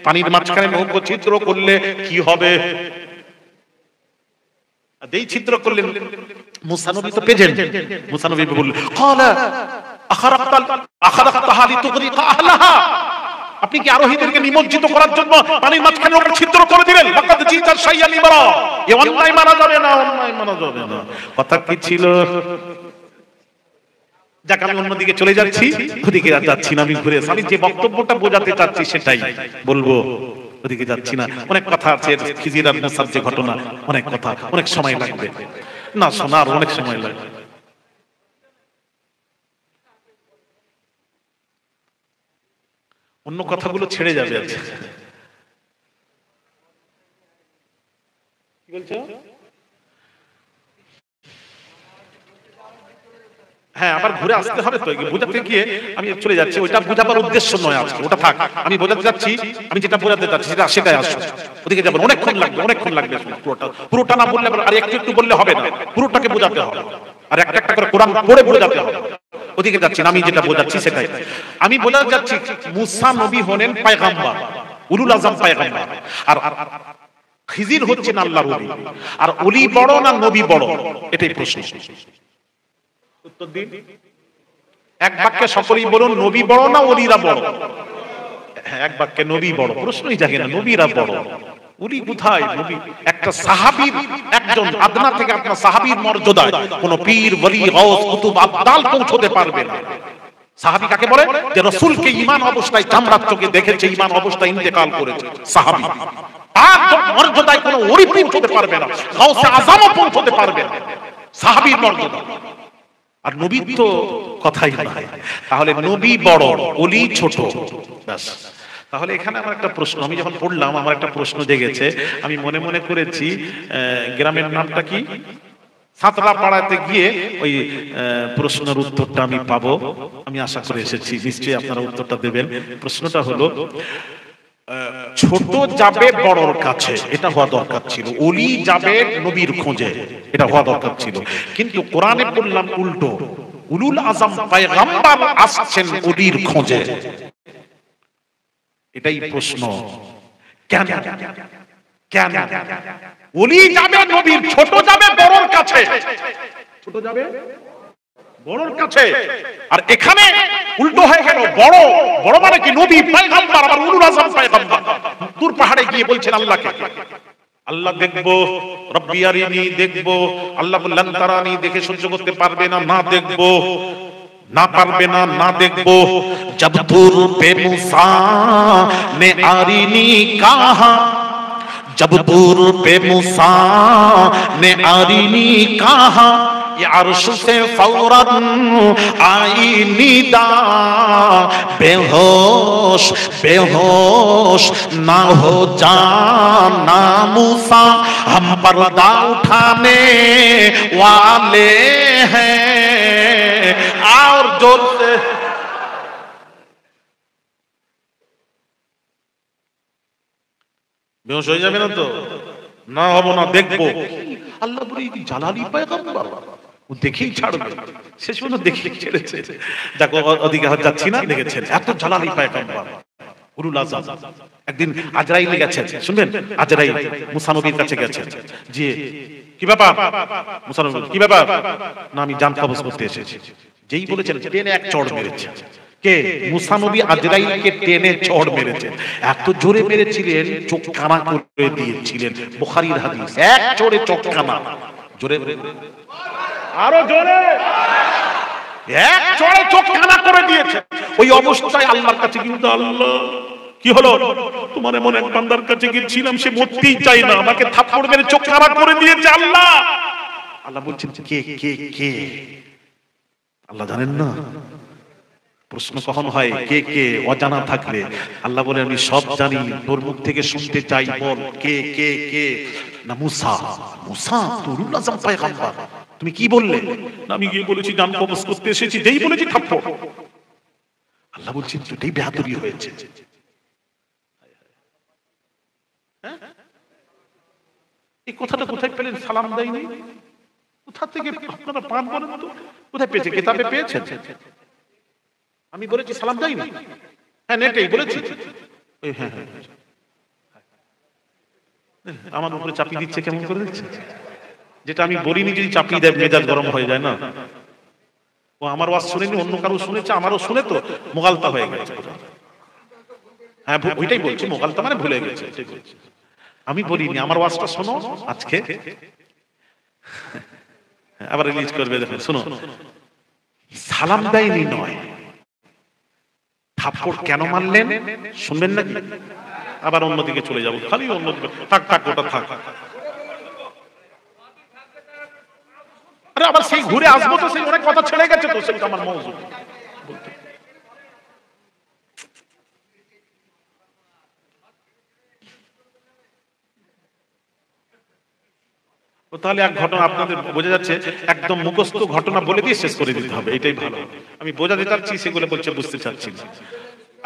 পানির মাঝখানে নৌকা ছিদ্র করলে কি হবে? দেই ছিদ্র করলেন। মুসা নবী তো পেজেন্ট। মুসা নবী বললেন, ক্বালা আখারাকতাহা লিতুগরিকা আহলাহা, আপনি কি আরোহীদেরকে নিমজ্জিত করার জন্য পানির মাঝখানে নৌকা ছিদ্র করে দিলেন? লাকাদ জিতা শাইয়ান ইমরা, এ অন্যায় মানা যাবে না, অন্যায় মানা যাবে না। কথা কি ছিল? যাক, আমি অন্যদিকে চলে যাচ্ছি, ওদিকে যাচ্ছি না, আমি ঘুরে আমি যে বক্তব্যটা বোঝাতে চাচ্ছি সেটাই বলবো, ওদিকে যাচ্ছি না। অনেক কথা আছে খিজির আর মুসার যে ঘটনা, অনেক কথা, অনেক সময় লাগবে না, শোনার অনেক সময় লাগবে। অন্য কথাগুলো ছেড়ে যাবে। আছে কি বলছো? হ্যাঁ, আবার ঘুরে আসতে হবে তো, বোঝাতে গিয়ে আমি চলে যাচ্ছি। ওইটা বোঝাবার উদ্দেশ্য নয় আজকে, ওটা থাক। আমি বোঝাতে যাচ্ছি, আমি যেটা বোঝাতে যাচ্ছি সেটাই আসছে। ওদিকে যাবেন, অনেকক্ষণ লাগবে, অনেকক্ষণ লাগবে। পুরোটা না বললে আর একটু একটু বললে হবে না, পুরোটাকে বোঝাতে হবে, আর একটা একটা করে কোরআন পড়ে বোঝাতে হবে। ওদিকে যাচ্ছি না, আমি যেটা বোঝাচ্ছি সেটাই। আমি বোঝাতে যাচ্ছি, মুসা নবী হলেন পয়গম্বর, উলুল আযম পয়গম্বর, আর খিজির হচ্ছেন আল্লাহর ওলি। আর ওলি বড় না নবী বড়, এটাই প্রশ্ন। উত্তর দিন, এক বাক্যে সকলেই বলুন, নবী বড় না ওলিরা বড়? হ্যাঁ, এক বাক্যে নবী বড়, প্রশ্নই জাগে না, নবীরা বড়। ওলি কোথায়? নবী একটা সাহাবীর, একজন আদনা থেকে আপনার সাহাবীর মর্যাদায় কোন পীর, ওলি, গাউস, কুতুব, আবদাল পৌঁছতে পারবে না। সাহাবী কাকে বলে? যে রাসূলকে ঈমান অবস্থায় চামড়ার চোখে দেখেছে, ঈমান অবস্থায় ইন্তেকাল করেছে, সাহাবী। তার মর্যাদায় কোনো ওলি পৌঁছতে পারবে না, গাউসে আযমও পৌঁছতে পারবে না, সাহাবীর মর্যাদা। আর নবী তো কথাই নাই। তাহলে নবী বড়, ওলি ছোট, ব্যাস। তাহলে এখানে আমার একটা প্রশ্ন, আমি যখন পড়লাম আমার একটা প্রশ্ন জেগেছে। আমি মনে মনে করেছি, গ্রামের নামটা কি? সাতরা পাড়াতে গিয়ে ওই প্রশ্নের উত্তরটা আমি পাবো, আমি আশা করে এসেছি। নিশ্চয়ই আপনারা উত্তরটা দেবেন। প্রশ্নটা হলো, ছোট যাবে বড়র কাছে, এটা হওয়া দরকার ছিল। ওলি যাবে নবীর খোঁজে, এটা হওয়া দরকার ছিল। কিন্তু কোরআনে বললাম উল্টো, উলুল আযম পয়গম্বর আসছেন ওলির খোঁজে। এটাই প্রশ্ন, কেন? কেন ওলি যাবে নবীর, ছোট যাবে বড়র কাছে, ছোট যাবে বড়র কাছে, আর এখানে উল্টো হয়ে গেল। বড় বড় মানে কি? নবী পয়গম্বর, আবার উলুল আযম পয়গম্বর। দূর পাহাড়ে গিয়ে বলছেন আল্লাহকে, আল্লাহ দেখবো, রব্বি আরিনি দেখবো। আল্লাহ বললেন তারানি, দেখে সহ্য করতে পারবে না, না দেখবো, না পারবে না, না দেখবো। জব দূর পে মুসা নে আরিনি কাহা, जब दूर पे मूसा ने आरीनी कहा, ये अर्श से फौरन आई निदा, बेहोश बेहोश ना हो जाना मूसा, हम पर्दा उठाने वाले हैं। और जोर से বেহুশ হয়ে যাবে না তো? না হব না, দেখবো। আল্লাহ বলে এই জালালি পয়গম্বর, ও দেখেই ছাড়বে। শেষ পর্যন্ত দেখেই ছেড়েছে। দেখো ওদিকে যাচ্ছি না, দেখেছেন এত জালালি পয়গম্বর উলুল আযম। একদিন আজরাইল গেছেন, শুনবেন, আজরাইল মুসা নবীর কাছে গেছেন। জি, কি ব্যাপার? মুসা নবী, কি ব্যাপার? না আমি জান কবজ করতে এসেছি। যেই বলেছেন টেনে এক চড় মেরেছে। কে? মুসা নবী আজরাইলকে টেনে চড় মেরেছেন। এত জোরে মেরেছিলেন চোখ কানা করে দিয়েছিলেন। বুখারীর হাদিস, এক চড়ে চোখ কানা। জোরে, আরো জোরে, এক চড়ে চোখ কানা করে দিয়েছে। ওই অবস্থায় আল্লাহর কাছে কিন্তু, আল্লাহ কি হলো? তোমার এমন এক বান্দার কাছে গিয়েছিলাম, সে মরতেই চাই না, আমাকে থাপ্পড় মেরে চোখ কানা করে দিয়েছে। আল্লাহ, আল্লাহ বলছেন কে কে কে? আল্লাহ জানেন না? প্রশ্ন কখন হয় কে কে অজানা থাকলে? আল্লাহ বলে আমি সব জানি, তোর মুখ থেকে শুনতে চাই, বল কে কে কে? না মুসা। মুসা তো উলুল আযম পয়গম্বর, তুমি কি বললে? না আমি গিয়ে বলেছি জান কবজ করতে এসেছি, যেই বলেছি থাপ্পড়। আল্লাহ বলছেন এটাই বেয়াদবি হয়েছে। এই কথাটা কোথায় পেলেন? সালাম দেয়নি, কোথা থেকে আপনারা পান বলেন তো? কোথায় পেয়েছে? কিতাবে পেয়েছেন? আমি বলেছি সালাম দেয়নি? হ্যাঁ নেটেই বলেছি। হ্যাঁ হ্যাঁ, আমার উপরে চাপিয়ে দিচ্ছে, কেমন করে দিচ্ছে? যেটা আমি বলিনি যদি চাপিয়ে দেয়, মেজাজ গরম হয়ে যায় না? ও আমার ওয়াজ শুনেনি, অন্য কারো শুনেছে, আমারও শুনে তো মোগালতা হয়ে গেছে। হ্যাঁ ওইটাই বলছি, মোগালতা মানে ভুলে গেছে। আমি বলিনি, আমার ওয়াজটা শোনো আজকে, আবার রিলিজ করবে, দেখো শোনো। সালাম দেয়নি নয়, থাপ্পড় কেন মারলেন শুনবেন নাকি? আবার অন্যদিকে চলে যাবো, খালি অন্যদিকে থাক থাক, ওটা থাক। আরে আবার সেই ঘুরে আসবো তো, সেই অনেক কথা ছেড়ে গেছে তো, সেটা আমার মওজু। তাহলে এক ঘটনা আপনাদের বোঝা যাচ্ছে, একদম মুখস্থ ঘটনা বলে দিয়ে শেষ করে দিতে হবে, এটাই ভালো। আমি বোঝাতে চাচ্ছি, সেগুলো বলছে বুঝতে চাচ্ছি না।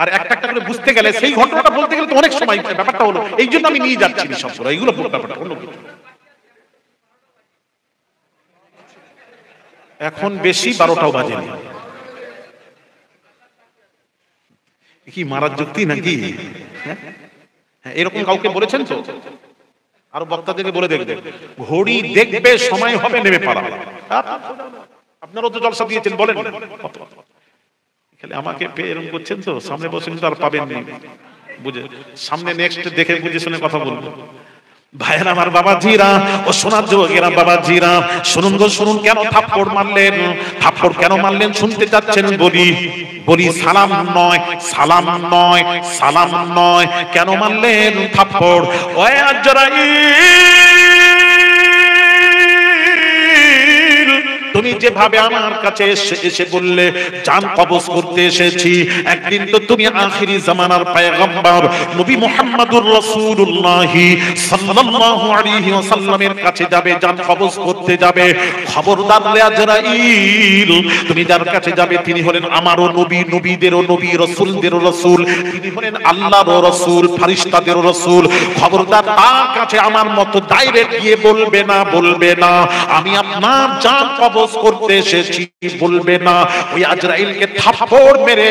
আর একটা একটা করে বুঝতে গেলে, সেই ঘটনাটা বলতে গেলে তো অনেক সময়, ব্যাপারটা হলো এই জন্য আমি নিয়ে যাচ্ছি না সবগুলো, এইগুলো ব্যাপারটা অন্য কিছু। এখন বেশি 12টাও বাজেনি, কি মারার যুক্তি নাকি? হ্যাঁ, এরকম কাউকে বলেছেন তো? আরো বক্তাদেরকে বলে দেখবে, ঘড়ি দেখবে সময় হবে নেমে পড়া। আপনারাও তো জলসা দিয়েছেন, বলেন আমাকে পেয়ে এরকম করছেন তো, সামনে বসে কিন্তু আর পাবেন না, বুঝে সামনে নেক্সট দেখে বুঝে শুনে কথা বলবো। ভাইয়ের আমার বাবাজিরা ও সোনার যুবকেরা, বাবাজিরা শুনুন গো শুনুন, কেন থাপ্পড় মারলেন? থাপ্পড় কেন মারলেন শুনতে চাচ্ছেন? বলি সালাম নয়, সালাম নয়, সালাম নয়। কেন মারলেন থাপ্পড়? ওই আজরাইল, তুমি যেভাবে আমার কাছে এসে বললে জান কবজ করতে এসেছি, একদিন তো তুমি আখিরি জামানার পয়গম্বর নবী মুহাম্মদুর রাসূলুল্লাহ সাল্লাল্লাহু আলাইহি ওয়াসাল্লামের কাছে যাবে, জান কবজ করতে যাবে। খবরদার রে আজরাইল, তুমি যার কাছে যাবে তিনি হলেন আমারও নবী, নবীদেরও নবী, রাসূলদেরও রাসূল, তিনি হলেন আল্লাহরও রাসূল, ফেরেশতাদেরও রাসূল। খবরদার তার কাছে আমার মতো ডাইরেক্ট গিয়ে বলবে না, বলবে না আমি আপনার জান কবজ করতে এসেছি, বলবে না। ওই আজরাইলকে থাপ্পড় মেরে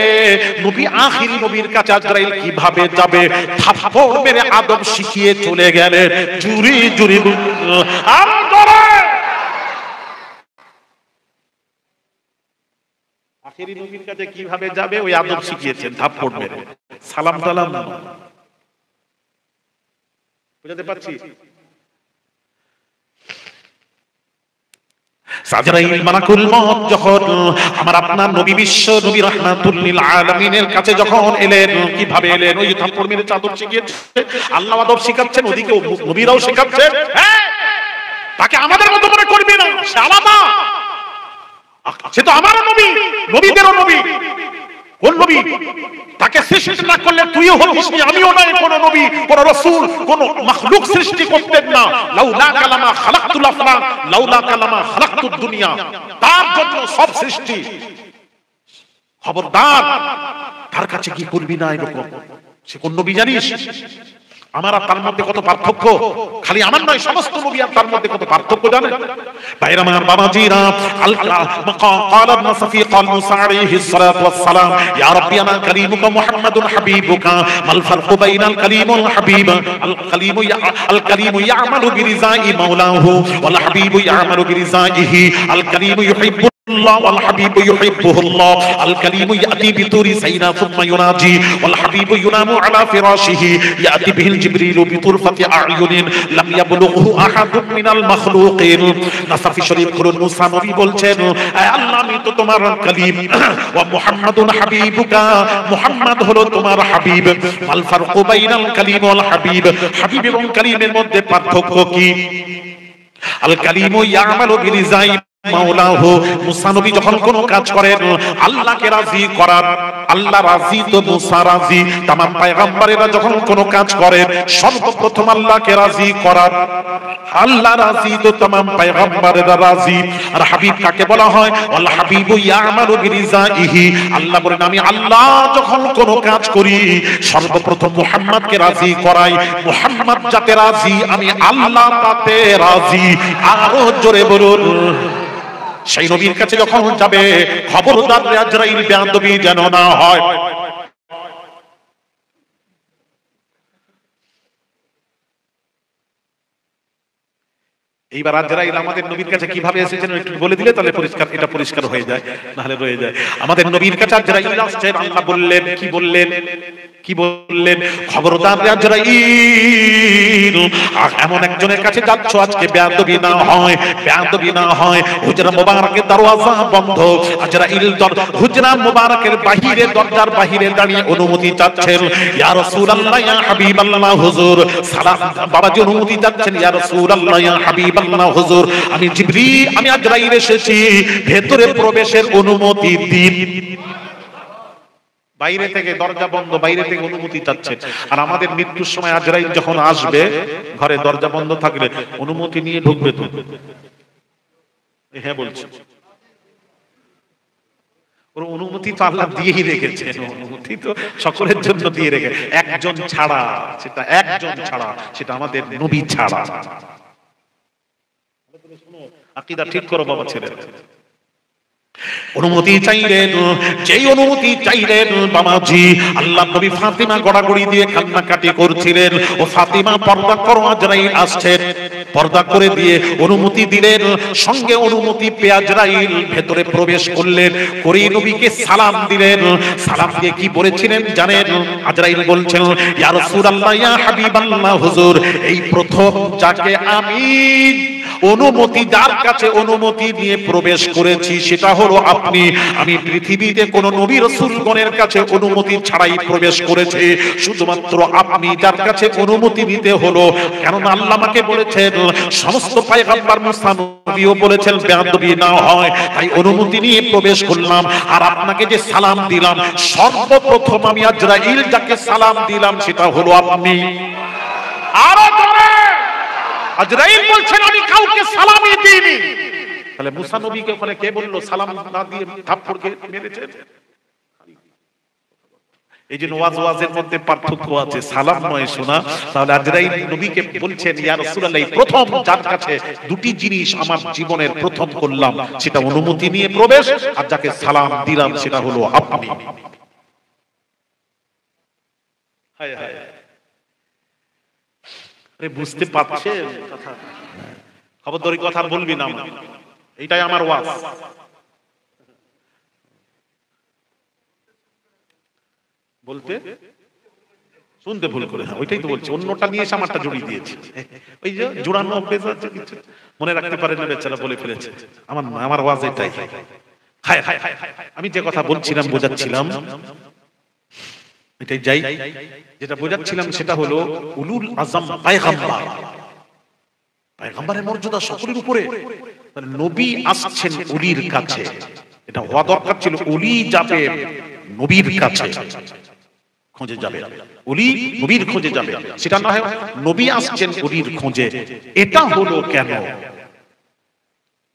নবী, আখিরি নবীর কাছে আজরাইল কিভাবে যাবে? থাপ্পড় মেরে আদব শিখিয়ে চলে গেলেন। জুরি জুরি আরো জোরে, আখিরি নবীর কাছে কিভাবে যাবে ওই আদব শিখিয়েছেন থাপ্পড় মেরে। সালাম টালাম বুঝাতে পারছি? আজরাইল মালাকুল মউত যখন আমার আপনার নবী বিশ্ব নবী রাহমাতুল লিল আলামিনের কাছে যখন এলেন, কিভাবে এলেন? ওই থাপ্পড় মেরে চাদর শিখিয়েছে, আল্লাহ আদব শিখাচ্ছেন, ওদিকে নবীরাও শিখাচ্ছেন। হ্যাঁ, তাকে আমাদের মতো মনে করবি না, সে আলাদা, সে তো আমারও নবী, নবীদেরও নবী। কোন নবী? তাকে সৃষ্টি না করলে তুইও হতিস না, আমিও নাই। কোন নবী, কোন রাসূল, কোন মাখলুক সৃষ্টি করতেন না। লাউলা কালামা খালাকতুল আফলাক, লাউলা কালামা খালাকতুদ দুনিয়া। তার জন্য সব সৃষ্টি। খবরদার, তার কাছে কি করবি না এরকম। সে কোন নবী জানিস? আমার আর তার মধ্যে কত পার্থক্য! খালি আমার নয়, সমস্ত নবী আর তার মধ্যে কত পার্থক্য জানেন? ভাইরা আমার, বাবাজিরা, قال ابن صفي قال موسى عليه الصلاة والسلام يا ربي أنا كريمك محمد حبيبك ما الفرق بين الكريم والحبيب؟ الكريم يعمل برضاء مولاه والحبيب يعمل برضائه. الكريم يحب الله والحبيب يحبه الله. الكريم يأتي بطور سينا ثم يناجي والحبيب ينام على فراشه يأتي به الجبريل بطرفة أعين لم يبلغه أحد من المخلوقين. নাসাফি শরীফ খুলুন, মুসা নবী বলছেন, আয় আল্লাহ, আমি তো তোমার কালিম, ওয়া মুহাম্মাদুন হাবিবুকা, মুহাম্মদ হলো তোমার হাবিব। মাল ফারকু বাইনাল কালিম ওয়াল হাবিব, হাবিব এবং কালিমের মধ্যে পার্থক্য কি? আল কালিমু ইয়ামালু বিরিজাই মাওলাহু, মুসা নবী যখন কোন কাজ করেন আল্লাহকে রাজি করার, আল্লাহ রাজি তো মুসা রাজি। তামাম পয়গম্বরেরা যখন কোন কাজ করেন সর্বপ্রথম আল্লাহকে রাজি করার, আল্লাহ রাজি তো তামাম পয়গম্বরেরা রাজি। আর হাবিব কাকে বলা হয়? ওয়াল হাবিবু ইয়ামালু বিরিজাইহি, আল্লাহ বলেন আমি আল্লাহ যখন কোন কাজ করি সর্বপ্রথম মুহাম্মদকে রাজি করাই। মুহাম্মদ যাতে রাজি, আমি আল্লাহ তাতে রাজি। আরো জোরে বলুন। সেই নবীর কাছে যখন যাবে, খবরদার আজরাইল বেয়াদবি যেন না হয়। এইবার আজরাইল আমাদের নবীর কাছে কিভাবে এসেছেন একটু বলে দিলে তাহলে পরিষ্কার, এটা পরিষ্কার হয়ে যায়, নাহলে রয়ে যায়। আমাদের নবীর কাছে আজরাইল আসছেন, আল্লাহ বললেন, কি বললেন? কি বললেন? খবরদার আজরাইল, এমন একজনের কাছে যাচ্ছ আজকে বেয়াদবি না হয়, বেয়াদবি না হয়। হুজরা মুবারকের দরওয়াজা বন্ধ। আজরাইল হুজরা মুবারকের বাহিরে, দরজার বাহিরে দাঁড়িয়ে অনুমতি চাচ্ছেন। ইয়া রাসূলুল্লাহ, ইয়া হাবিবাল্লাহ, হুজুর সালাম। বাবাজি অনুমতি চাচ্ছেন, ইয়া রাসূলুল্লাহ, ইয়া হাবিবাল্লাহ, হুজুর আমি জিবরিল, আমি আজরাইল এসেছি, ভেতরে প্রবেশের অনুমতি দিন। বাইরে থেকে দরজা বন্ধ, বাইরে থেকে অনুমতি চাচ্ছে। আর আমাদের মৃত্যুর সময় আজরাইল যখন আসবে, ঘরে দরজা বন্ধ থাকলে অনুমতি নিয়ে ঢুকবে তো? হ্যাঁ বলছি, ওর অনুমতি তো আল্লাহ দিয়েই রেখেছে, অনুমতি তো সকলের জন্য দিয়ে রেখে, একজন ছাড়া, সেটা একজন ছাড়া, সেটা আমাদের নবী ছাড়া। আকীদা ঠিক করো বাবা ছেলেরা। অনুমতি চাইলেন, যেই অনুমতি চাইলেন বাবাজি, আল্লাহ নবী ফাতিমা গড়াগড়ি দিয়ে কান্নাকাটি করছিলেন। ও ফাতিমা, পর্দা করো, আজরাইল আসছেন। পর্দা করে দিয়ে অনুমতি দিলেন। সঙ্গে অনুমতি পেয়ে আজরাইল ভেতরে প্রবেশ করলেন, করে নবীকে সালাম দিলেন। সালাম দিয়ে কি বলেছিলেন জানেন? আজরাইল বলছেন, ইয়া রাসূলুল্লাহ, ইয়া হাবিবাল্লাহ, হুজুর এই প্রথম যাকে আমি অনুমতি, যার কাছে অনুমতি নিয়ে প্রবেশ করেছি সেটা হলো আপনি। আমি পৃথিবীতে কোন নবী রাসূলগণের কাছে অনুমতি ছাড়াই প্রবেশ করেছি, শুধুমাত্র আপনি যার কাছে অনুমতি নিতে হলো। কেননা আল্লাহ আমাকে বলেছেন, সমস্ত পয়গম্বর মুসা নবীও বলেছেন বেয়াদবি না হয়, তাই অনুমতি নিয়ে প্রবেশ করলাম। আর আপনাকে যে সালাম দিলাম, সর্বপ্রথম আমি আজরাইল যাকে সালাম দিলাম সেটা হলো আপনি। আরো জোরে। আজরাইল বলছেন আমি কাউকে সালামই দিইনি। তাহলে মুসা নবীকে ওখানে কে বললো সালাম না দিয়ে থাপ্পড় মেরেছেন? এই যে ওয়াজের মধ্যে পার্থক্য আছে, সালাম নয় শোনা। তাহলে আজরাইল নবীকে বলছেন, ইয়া রাসূলুল্লাহ প্রথম যার কাছে দুটি জিনিস আমার জীবনের প্রথম করলাম সেটা অনুমতি নিয়ে প্রবেশ, আর যাকে সালাম দিলাম সেটা হলো আপনি। হায় হায়, বুঝতে পারছেন কথা? খবরদারি কথা বলবি না, এইটাই আমার ওয়াজ। বলতে শুনতে ভুল করে, হ্যাঁ ওইটাই তো বলছি, অন্যটা নিয়ে এসে আমারটা জড়িয়ে দিয়েছে। ওই যে জোড়ানো অভ্যেস আছে, কিছু মনে রাখতে পারে না, বেচারা বলে ফেলেছে। আমার ওয়াজ এটাই। আমি যে কথা বলছিলাম, বোঝাচ্ছিলাম, এটাই যাই, যেটা বোঝাচ্ছিলাম সেটা হলো উলুল আজম পয়গম্বর, পয়গম্বরের মর্যাদা সকলের উপরে। নবী আসছেন ওলির কাছে, এটা হওয়া দরকার ছিল। ওলি যাবে নবীর কাছে, খোঁজে যাবে, ওলি নবীর খোঁজে যাবে, সেটা না হয় নবী আসছেন ওলির খোঁজে। এটা হলো কেন?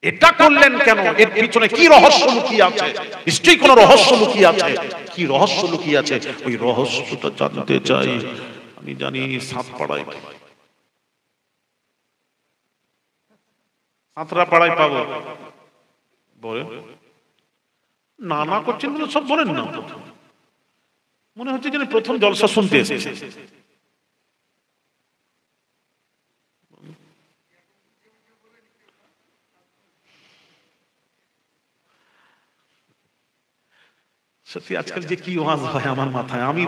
এটা করলেন কেন? এর পিছনে কি রহস্য লুকিয়ে আছে? নিশ্চয়ই কোনো রহস্য লুকিয়ে আছে। কি রহস্য লুকিয়ে আছে? ওই রহস্যটা জানতে চাই। আমি জানি সাতপাড়ায়, সাঁতরাপাড়ায় পাবো। বলে না না করছেন বলে সব বলেন না, মনে হচ্ছে যেন প্রথম জলসা শুনতে এসেছে। সত্যি আজকাল যে কি ওয়াজ হয় আমার মাথায়, আমি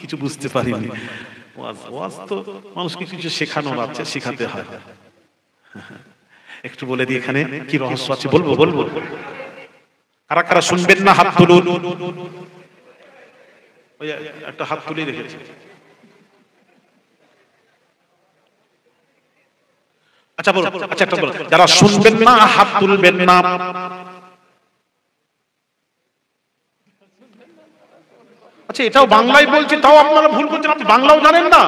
কিছু বুঝতে পারিনি। ওয়াজ তো মানুষকে কিছু শেখানোর আছে, শেখাতে হয়। একটু বলে দিই এখানে কি রহস্য আছে। বলবো বলবো, কারা কারা শুনবেন না হাত তুলুন। ওই একটা হাত তুলে রেখেছে। আচ্ছা বলো, আচ্ছা একটা বলো, যারা শুনবেন না হাত তুলবেন না। আচ্ছা এটাও বাংলায় বলছি, তাও আপনারা ভুল করছেন, আপনি বাংলাও জানেন না।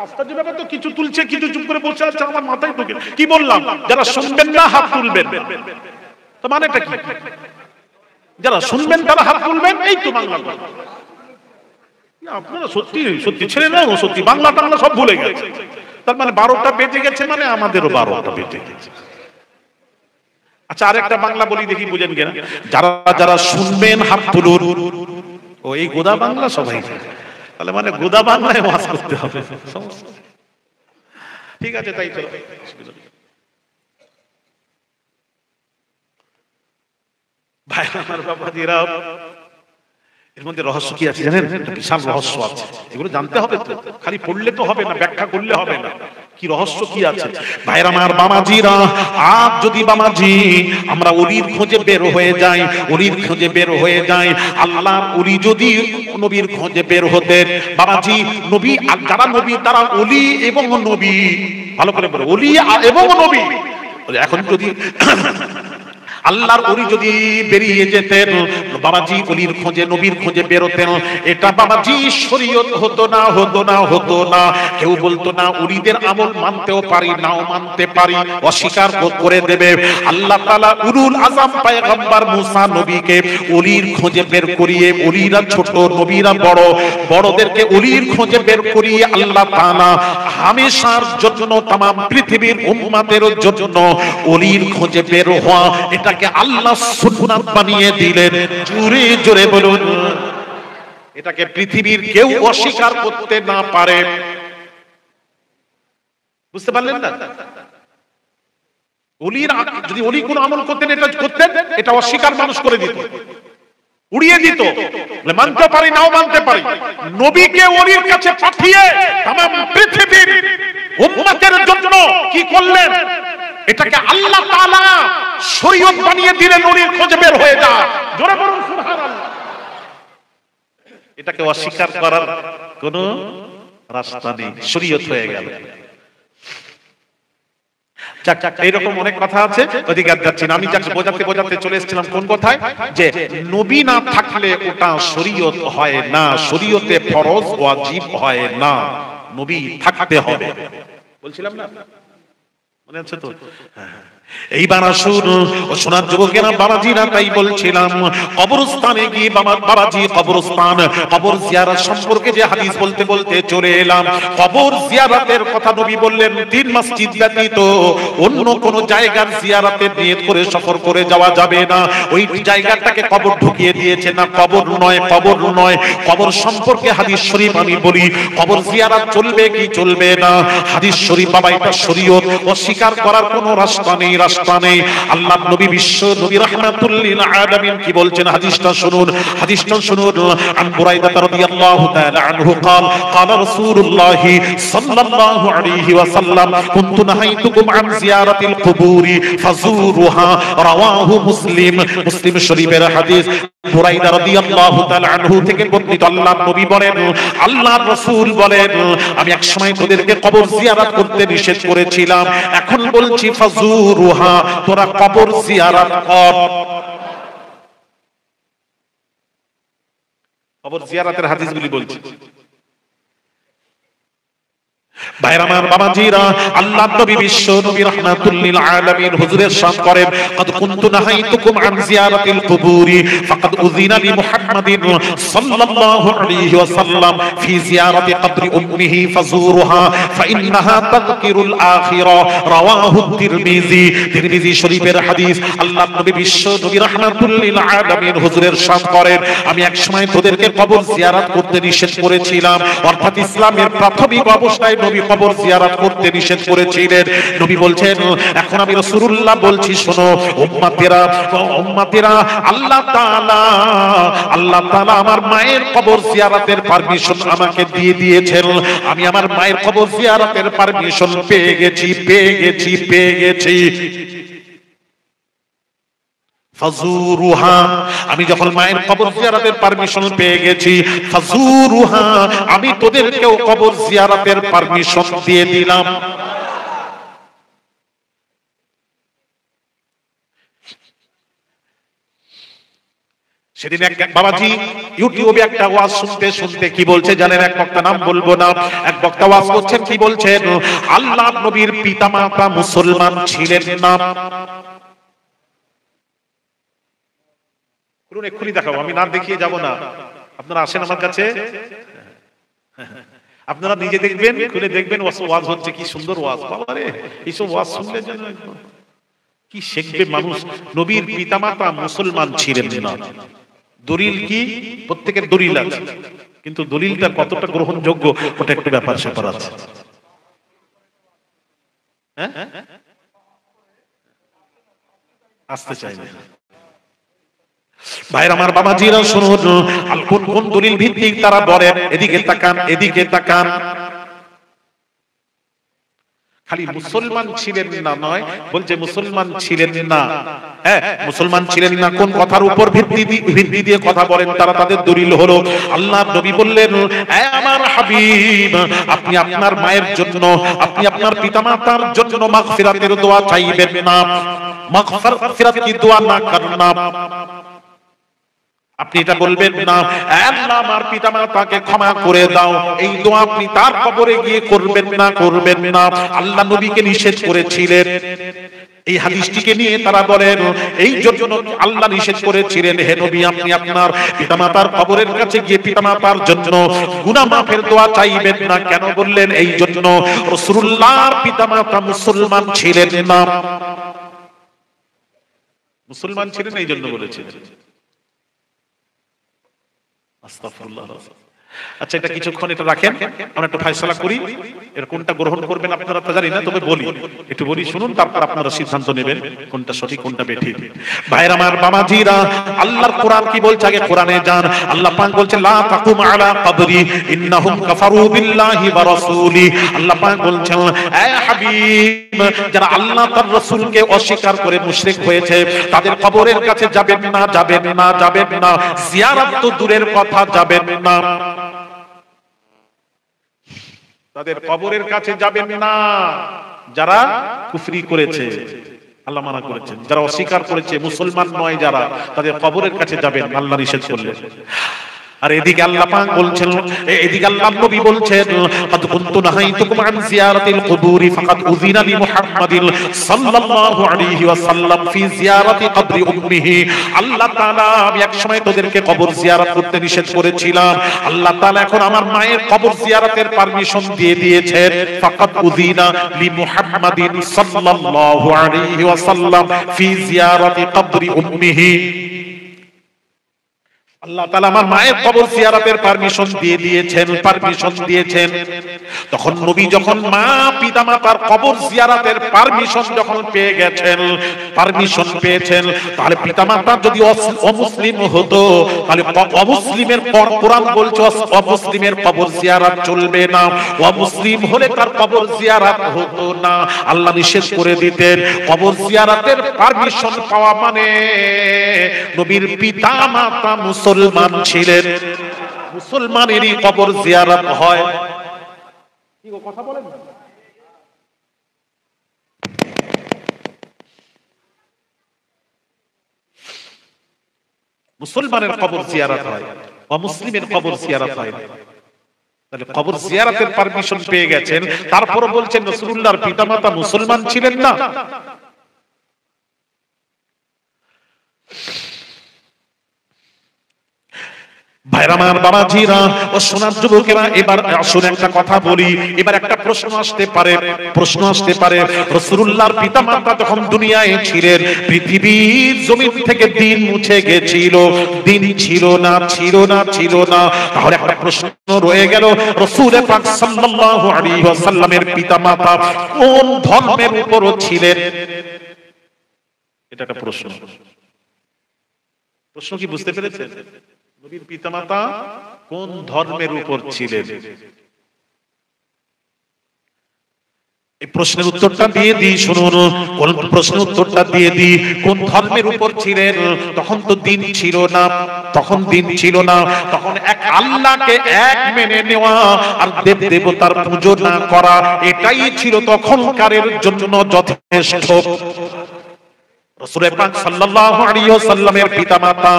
আশ্চর্য ব্যাপার তো, কিছু তুলছে কিছু চুপ করে বসে আছে, আমার মাথায় ঢোকে। কি বললাম? যারা শুনবেন না হাত তুলবেন, তো মানেটা কি? যারা শুনবেন তারা হাত তুলবেন, এই তো বাংলা। আপনারা সত্যি সত্যি ছেড়ে না, সত্যি বাংলা টাংলা সব ভুলে গেছে। তার মানে 12টা বেজে গেছে, মানে আমাদেরও 12টা বেজে গেছে। আচ্ছা আরেকটা বাংলা বলি, দেখি বুঝেন কিনা। যারা যারা শুনবেন হাত তুলুন। ও এই গোদা বাংলা সবাই, তাহলে মানে গোদা বাংলায় ওয়াজ করতে হবে। ঠিক আছে, তাই তো। ভাই আমার বাবাজিরা, এর মধ্যে রহস্য কি আছে জানেন? বিশাল রহস্য আছে, এগুলো জানতে হবে তো, খালি পড়লে তো হবে না, ব্যাখ্যা করলে হবে না। কি রহস্য কি আছে ভাইরা আমার বাবাজিরা? আজ যদি বাবাজি আমরা ওলির খোঁজে বের হয়ে যাই, ওলির খোঁজে বের হয়ে যাই, আল্লাহর ওলি যদি নবীর খোঁজে বের হতেন বাবাজি, নবী আর যারা নবী তারা ওলি এবং নবী, ভালো করে বলো, ওলি এবং নবী। এখন যদি আল্লাহর ওলি যদি বেরিয়ে যেতেন বাবাজি, ওলির খোঁজে নবীর খোঁজে বেরোতেন, এটা বাবাজি শরীয়ত হতো না, হতো না, হতো না। কেউ বলতো না ওলিদের আমল মানতেও পারি, নাও মানতে পারি, অস্বীকার করে দেবে। আল্লাহ তাআলা উলুল আজম পয়গম্বর মুসা নবীকে ওলির খোঁজে বের করিয়ে, ওলিরা ছোট নবীরা বড়, বড়দেরকে ওলির খোঁজে বের করিয়ে আল্লাহ তাআলা হামেশার জন্য তামাম পৃথিবীর উম্মতের জন্য ওলির খোঁজে বের হওয়া, এটা আল্লাহ সুন্নাত বানিয়ে দিলেন। জোরে জোরে বলুন, এটাকে পৃথিবীর কেউ অস্বীকার করতে না পারে। বুঝতে পারলেন না? ওলিরা যদি ওলি কোন আমল করতেন, এটা করতেন, এটা অস্বীকার মানুষ করে দিত, উড়িয়ে দিত, মানতে পারি নাও মানতে পারি। নবীকে ওলির কাছে পাঠিয়ে তামাম পৃথিবীর উম্মতের জন্য কি করলেন? এটাকে আল্লাহ তাআলা শরীয়ত বানিয়ে দিলেন, ওলির খোঁজে বের হয়ে যা। জোরে বলুন সুবহানাল্লাহ। এটাকে অস্বীকার করার কোন রাস্তা নেই, শরীয়ত হয়ে গেল। এইরকম অনেক কথা আছে, ওদিকে আর যাচ্ছি না। আমি যাকে বোঝাতে বোঝাতে চলে এসেছিলাম কোন কথায়, যে নবী না থাকলে ওটা শরীয়ত হয় না, শরীয়তে ফরজ ওয়াজিব হয় না, নবী থাকতে হবে। বলছিলাম না, মনে আছে তো? এইবার আসুন ও সোনার যুবকেরা বাবাজিরা, তাই বলছিলাম কবরস্থানে গিয়ে বাবাজি কবরস্থান, কবর জিয়ারত সম্পর্কে যে হাদিস বলতে বলতে চলে এলাম। কবর জিয়ারতের কথা নবী বললেন, 3 মসজিদ ব্যতীত অন্য কোন জায়গার জিয়ারতের নিয়ত করে সফর করে যাওয়া যাবে না। ওই জায়গাটাকে কবর ঢুকিয়ে দিয়েছে, না কবর নয়, কবর নয়। কবর সম্পর্কে হাদিস শরীফ আমি বলি, কবর জিয়ারত চলবে কি চলবে না? হাদিস শরীফ বাবা, এটা শরীয়ত, অস্বীকার করার কোনো রাস্তা নেই, রাস্তা রাস্তা নেই। আল্লাহর নবী বিশ্ব নবী রাহমাতুল লিল আলামিন কি বলছেন হাদিসটা শুনুন, হাদিসটা শুনুন। আন বুরাইদা রাদিয়াল্লাহু তাআলা আনহু قال قال رسول الله صلى الله عليه وسلم كنت نهيتكم عن زيارة القبور فزوروها رواه مسلم। মুসলিম শরীফের হাদিস। বুরাইদা রাদিয়াল্লাহু তাআলা আনহু থেকে বর্ণিত, আল্লাহর নবী বলেন, আল্লাহর রাসূল বলেন, আমি এক সময় তোদেরকে কবর জিয়ারত করতে নিষেধ করেছিলাম, এখন বলছি ফাজুরুহা, তোরা কবর জিয়ারত কর। কবর জিয়ারতের হাদিসগুলি বলছি। ভাইরা আমার, বাবাজিরা, আল্লাহর নবী বিশ্ব নবী রাহমাতুল লিল আলামিন হুজুরের শান করেন, قد كنت نهيتكم عن زيارة القبور فقد أذن لمحمد صلى الله عليه وسلم في زيارة قبر أمه فزورها فإنها تذكر الآخرة رواه الترمذي। তিরমিজি শরীফের হাদিস। আল্লাহর নবী বিশ্ব নবী রাহমাতুল লিল আলামিন হুজুরের শান করেন, আমি এক সময় তোদেরকে কবর জিয়ারত করতে নিষেধ করেছিলাম, অর্থাৎ ইসলামের প্রাথমিক অবস্থায় নবী কবর জিয়ারত করতে নিষেধ করেছিলেন। নবী বলছেন, এখন আমি রাসূলুল্লাহ বলছি, শোনো উম্মতেরা, উম্মতেরা, আল্লাহ তাআলা আমার মায়ের কবর জিয়ারতের পারমিশন আমাকে দিয়ে দিয়েছেন। আমি আমার মায়ের কবর জিয়ারতের পারমিশন পেয়ে গেছি। ফাজুরুহা, আমি যখন মায়ের কবর জিয়ারতের পারমিশন পেয়ে গেছি, ফাজুরুহা, আমি তোদেরকেও কবর জিয়ারতের পারমিশন দিয়ে দিলাম। সেদিন এক বাবাজি ইউটিউবে একটা ওয়াজ শুনতে কি বলছে জানেন? এক বক্তা, নাম বলবো না, এক বক্তা ওয়াজ করছেন, কি বলছেন? আল্লাহর নবীর পিতামাতা মুসলমান ছিলেন না। এক্ষুনি দেখাবো, আমি না দেখিয়ে যাব না, আপনারা আসেন আমার কাছে, আপনারা নিজে দেখবেন, খুলে দেখবেন ওয়াজ হচ্ছে, কি সুন্দর ওয়াজ। বাবারে, এইসব ওয়াজ শুনলে যেন কি শিখবে মানুষ। নবীর পিতামাতা মুসলমান ছিলেন না, দলিল কি? প্রত্যেকের দলিল আছে, কিন্তু দলিলটা কতটা গ্রহণযোগ্য ওটা একটু ব্যাপার স্যাপার আছে। হ্যাঁ, আসতে চাই না। ভাইরা আমার, বাবাজিরা শুনুন, কোন দলিল ভিত্তিক তারা বলেন। এদিকে তাকান। খালি মুসলমান ছিলেন না নয়, বলছে মুসলমান ছিলেন না। হ্যাঁ, মুসলমান ছিলেন না কোন কথার উপর ভিত্তি দিয়ে কথা বলেন তারা? তাদের দলিল হলো, আল্লাহর নবী বললেন, আমার হাবিব, আপনি আপনার মায়ের জন্য, আপনি আপনার পিতামাতার জন্য মাগফিরাতের দোয়া চাইবেন না, মাগফিরাত কি দোয়া না করনা। আপনি এটা বলবেন না, আল্লাহ আমার পিতামাতাকে ক্ষমা করে দাও, এই দোয়া আপনি তার কবরে গিয়ে করবেন না। আল্লাহ নবীকে নিষেধ করেছিলেন। এই হাদিসটিকে নিয়ে তারা বলেন, এই জন্য আল্লাহ নিষেধ করেছিলেন, হে নবী, আপনি আপনার পিতামাতার কবরের কাছে গিয়ে পিতামাতার জন্য গুনাহ মাফের দোয়া চাইবেন না। কেন বললেন? এই জন্য রাসূলুল্লাহর পিতামাতা মুসলমান ছিলেন না। মুসলমান ছিলেন এই জন্য বলেছিলেন। আস্তাগফিরুল্লাহ। আচ্ছা, এটা কিছুক্ষণ এটা রাখেন, আমরা একটু ফয়সালা করি, এর কোনটা গ্রহণ করবেন আপনারা তো জানি না, তবে একটু বলি, শুনুন, তারপর আপনারা সিদ্ধান্ত নেবেন কোনটা সঠিক কোনটা বেঠিক। ভাইরা আমার, বাবাজিরা, আল্লাহর কোরআন কি বলছে? আগে কোরআনে যান। আল্লাহ পাক বলছেন, লা তাকুম আলা কবরি ইন্নাহুম কাফারু বিল্লাহি ওয়া রাসূলি। আল্লাহ পাক বলছেন, হে হাবিব, যারা আল্লাহ তার রাসূলকে অস্বীকার করে মুশরিক হয়েছে, তাদের কবরের কাছে যাবেন না। জিয়ারত তো দূরের কথা, যাবেন না, তাদের কবরের কাছে যাবেন না। যারা কুফরি করেছে, আল্লাহ মানা করেছেন, যারা অস্বীকার করেছে, মুসলমান নয় যারা, তাদের কবরের কাছে যাবেন, আল্লাহ নিষেধ করলেন। আর এদিকে আল্লাহ পাক বলছেন, এদিকে আল্লাহ নবী বলছেন, قد كنت نهيتكم عن زيارة القبور فقد أذن لمحمد صلى الله عليه وسلم في زيارة قبر أمه। আল্লাহ তাআলা, আমি এক সময় তোদেরকে কবর জিয়ারত করতে নিষেধ করেছিলাম, আল্লাহ তাআলা এখন আমার মায়ের কবর জিয়ারতের পারমিশন দিয়ে দিয়েছেন। فقد أذن لمحمد صلى الله عليه وسلم في زيارة قبر أمه। আল্লাহ তাআলা আমার মায়ের কবর জিয়ারতের পারমিশন দিয়েছেন। তখন নবী যখন মা পিতামাতার কবর জিয়ারতের পারমিশন যখন পেয়েছেন, তাহলে পিতামাতা যদি অমুসলিম হতো, তাহলে অমুসলিমের কোরআন বলছে অমুসলিমের কবর জিয়ারত চলবে না, অমুসলিম হলে তার কবর জিয়ারত হতো না। আল্লাহ নিষেধ করে দিতেন। কবর জিয়ারতের পারমিশন পাওয়া মানে নবীর পিতামাতা মুসলমান ছিলেন, মুসলমানেরই কবর জিয়ারত হয়। কি কথা বলেন? মুসলমানের কবর জিয়ারত হয়, অমুসলিমের কবর জিয়ারত হয় না। তাহলে কবর জিয়ারতের পারমিশন পেয়ে গেছেন, তারপরে বলছেন রাসূলুল্লাহর পিতামাতা মুসলমান ছিলেন না। ভাইরামার বাবাজিরা ও সোনার যুবকেরা, এবার আসুন একটা কথা বলি। এবার একটা প্রশ্ন আসতে পারে রাসূলুল্লাহর পিতামাতা যখন দুনিয়ায় ছিলেন, পৃথিবীর জমিন থেকে দিন মুছে গেছিল, দিন ছিল না। তাহলে একটা প্রশ্ন রয়ে গেল, রাসূল পাক সাল্লাল্লাহু আলাইহি ওয়াসাল্লামের পিতামাতা কোন ধর্মের উপর ছিলেন? এটা একটা প্রশ্ন কি বুঝতে পেরেছেন? নবীর পিতামাতা কোন ধর্মের উপর ছিলেন? এই প্রশ্নের উত্তরটা দিয়ে দিই, শুনুন। কোন প্রশ্নের উত্তরটা দিয়ে দিই, কোন ধর্মের উপর ছিলেন? তখন তো দিন ছিল না, তখন এক আল্লাহকে এক মেনে নেওয়া আর দেব দেবতার পূজা না করা, এটাই ছিল তখনকারের জন্য যথেষ্ট। রাসূল পাক সাল্লাল্লাহু আলাইহি ওয়াসাল্লামের পিতামাতা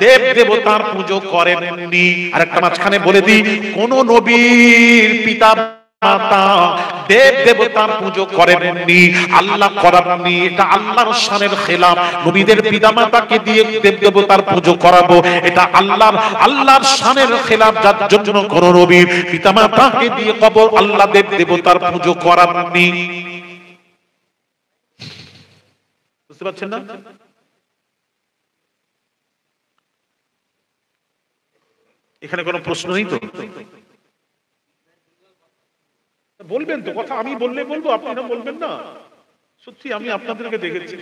দেব দেবতার পূজা করেননি। আরেকটা মাঝখানে বলে দিই, কোন নবীর পিতামাতা দেব দেবতার পূজা করেননি, আল্লাহ করাননি। এটা আল্লাহর শানের খেলাফ। নবীদের পিতামাতাকে দিয়ে দেব দেবতার পূজা করাবো, এটা আল্লাহর শানের খেলাফ। যার জন্য কোন নবীর পিতামাতাকে দিয়ে কবর আল্লাহ দেব দেবতার পূজা করাননি। বুঝতে পারছেন না? এখানে কোনো প্রশ্ন নেই তো? বলবেন তো কথা? আমি বললে বলবো, আপনি না বলবেন না? সত্যি আমি আপনাদেরকে দেখেছি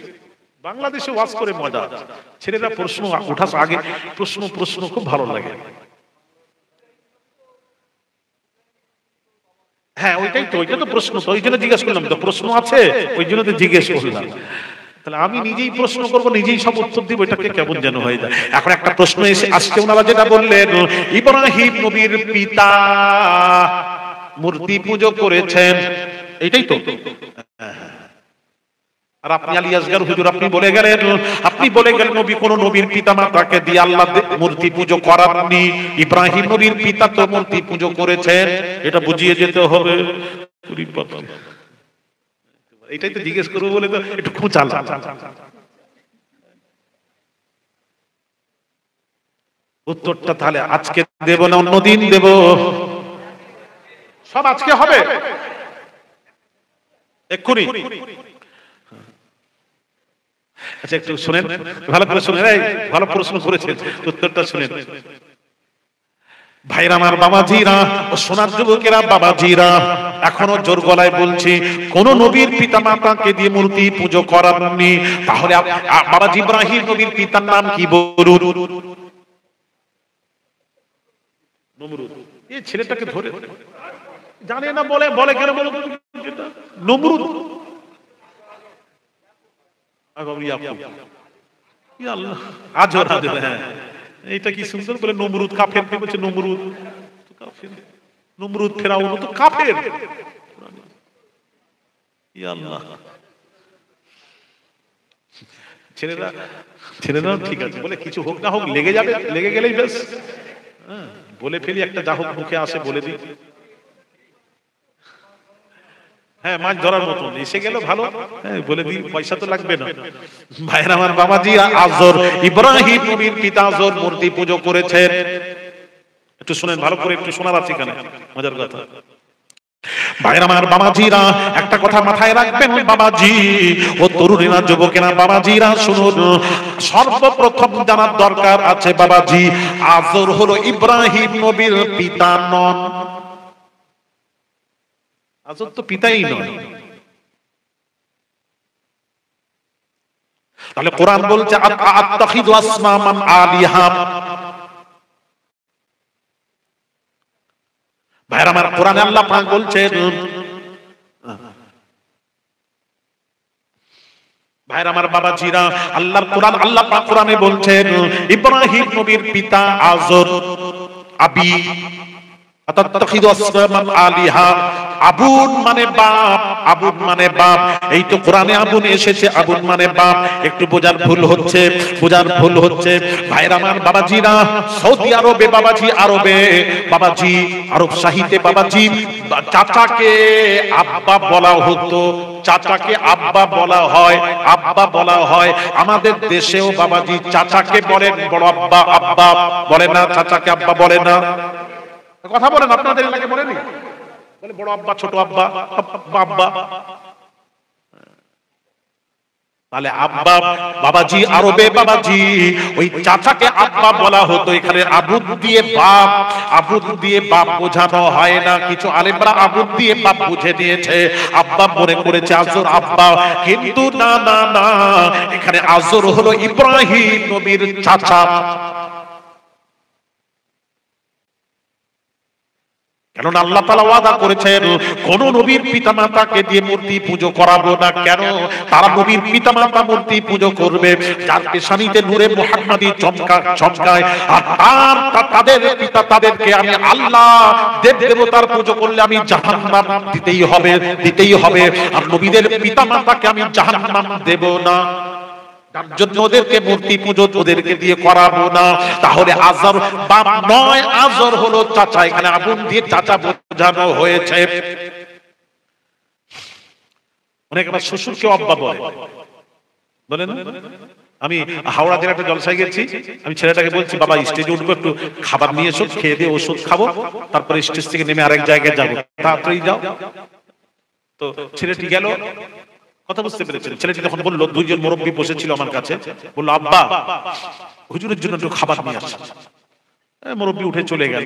বাংলাদেশে ওয়াজ করে মজা। ছেলেরা প্রশ্ন ওঠার আগে প্রশ্ন খুব ভালো লাগে। হ্যাঁ, ওইটা তো প্রশ্ন, তো ওই জন্য জিজ্ঞেস করলাম। তো প্রশ্ন আছে, ওই জন্য তো জিজ্ঞেস করলাম। তাহলে আমি নিজেই প্রশ্ন করব, নিজেই সব উত্তর দিব, এটাকে কেমন যেন হয়ে যায়। এখন একটা প্রশ্ন এসে আজকে ওনারা যেটা বললেন, ইব্রাহিম নবীর পিতা মূর্তি পূজা করেছেন, এটাই তো। আর আপনি আলী আসগর হুজুর আপনি বলে গেলেন নবী কোন নবীর পিতামাতাকে দিয়ে আল্লাহ মূর্তি পূজা করাননি। ইব্রাহিম নবীর পিতা তো মূর্তি পূজা করেছেন, এটা বুঝিয়ে যেতে হবে। এটাই তো জিজ্ঞেস করবো বলে তো একটু খোঁচালা। উত্তরটা তাহলে আজকে দেব না অন্যদিন দেব? সব আজকে হবে, এক্ষুনি। আচ্ছা একটু শুনেন, ভালো করে শুনেন। ভালো প্রশ্ন করেছেন, উত্তরটা শুনেন। ভাইরা আমার, বাবাজিরা ও সোনার যুবকেরা, বাবাজিরা, এখনো জোর গলায় বলছি, কোন নবীর পিতামাতাকে দিয়ে মূর্তি পূজা করাননি। তাহলে বাবাজি ইব্রাহিম নবীর পিতার নাম কি বলুন? নমরুদ। এই ছেলেটাকে ধরে জানে না, বলে কেন বলো? নমরুদ। আজর। হ্যাঁ, এইটা কি সুন্দর বলে, নমরুদ কাফের। বলছে নমরুদ ফেরাউন তো কাফের। ছেলেরা ঠিক আছে বলে, কিছু হোক না হোক লেগে যাবে, লেগে গেলেই বেশ। বলে ফেলি একটা, যা হোক মুখে আসে বলে দিই। হ্যাঁ, মাছ ধরার মতন এসে গেল, ভালো। হ্যাঁ, বলে দিই, পয়সা তো লাগবে না। ভাইরা আমার, বাবাজি, আজর ইব্রাহিম নবীর পিতা আজর মূর্তি পূজা করেছেন। একটু শুনেন ভালো করে, একটু শোনার আছে এখানে মজার কথা। ভাইরা আমার, বাবাজিরা একটা কথা মাথায় রাখবেন, বাবাজি ও তরুণীরা, যুবকেরা, বাবাজিরা শুনুন, সর্বপ্রথম জানার দরকার আছে বাবাজি, আজর হলো ইব্রাহিম নবীর পিতা নন। আজর তো পিতাই নয়। তাহলে কোরআন বলছে আত্তাখিযু আসনামান আলিহা। ভাইরা আমার, কোরআনে আল্লাহ পাক বলছেন, ভাইরা আমার, বাবাজিরা, আল্লাহর কোরআন, আল্লাহ পাক কোরআনে বলছেন ইব্রাহিম নবীর পিতা আজর, আবি আতাত্তাখিযু আসনামান আলিহা। আবুন মানে বাপ, আবুন মানে বাপ। এই তো কোরআনে আবুন এসেছে, আবুন মানে বাপ। একটু বোঝার ভুল হচ্ছে, বোঝার ভুল হচ্ছে। ভাইরা আমার, বাবাজিরা, সৌদি আরবে বাবাজি, আরবে বাবাজি, আরব সাহিত্যে বাবাজি, চাচাকে আব্বা বলা হতো, চাচাকে আব্বা বলা হয়, আব্বা বলা হয়। আমাদের দেশেও বাবাজি চাচাকে বলেন বড় আব্বা, আব্বা বলে না, চাচাকে আব্বা বলে না। কথা বলেন, আপনাদের এলাকায় বলেনি? বলে বড় আব্বা, ছোট আব্বা, আব্বা। তাহলে আব্বা বাবাজি, আরবে বাবাজি ওই চাচাকে আব্বা বলা হতো। এখানে আবুদ দিয়ে বাপ, আবুদ দিয়ে বাপ বোঝানো হয় না। কিছু আলেমরা আবুদ দিয়ে বাপ বুঝে দিয়েছে, আব্বা মনে করেছে আজর আব্বা। কিন্তু না না না, এখানে আজর হলো ইব্রাহিম নবীর চাচা। কেননা আল্লাহ তাআলা ওয়াদা করেছেন কোন নবীর পিতামাতাকে দিয়ে মূর্তি পুজো করাবো না। কেন? তারা নবীর পিতামাতা মূর্তি পুজো করবে যার পেশানিতে নূরে মুহাম্মাদি চমকায়, আর তাদের পিতা, তাদেরকে আমি আল্লাহ দেব দেবতার পুজো করলে আমি জাহান্নাম দিতেই হবে, দিতেই হবে। আর নবীদের পিতামাতাকে আমি জাহান্নাম দেব না, তার জন্য ওদেরকে মূর্তি পুজো ওদেরকে দিয়ে করাবো না। তাহলে আজর বাপ নয়, আজর হলো চাচা। এখানে আবুন দিয়ে চাচা বোঝানো হয়েছে। অনেক আমার শ্বশুরকে আব্বা বলে, বলে না? আমি হাওড়া জেলায় একটা জলসায় গেছি, আমি ছেলেটাকে বলছি বাবা স্টেজে উঠবো, একটু খাবার নিয়ে এসো, খেয়ে দিয়ে ওষুধ খাবো, তারপরে স্টেজ থেকে নেমে আরেক জায়গায় যাবো, তাড়াতাড়ি যাও। তো ছেলেটি গেল, কথা বুঝতে পেরেছেন? ছেলেটি তখন বললো, দুইজন মুরব্বী বসেছিল আমার কাছে, বললো আব্বা হুজুরের জন্য একটু খাবার নিয়ে আসো। মুরব্বী উঠে চলে গেল,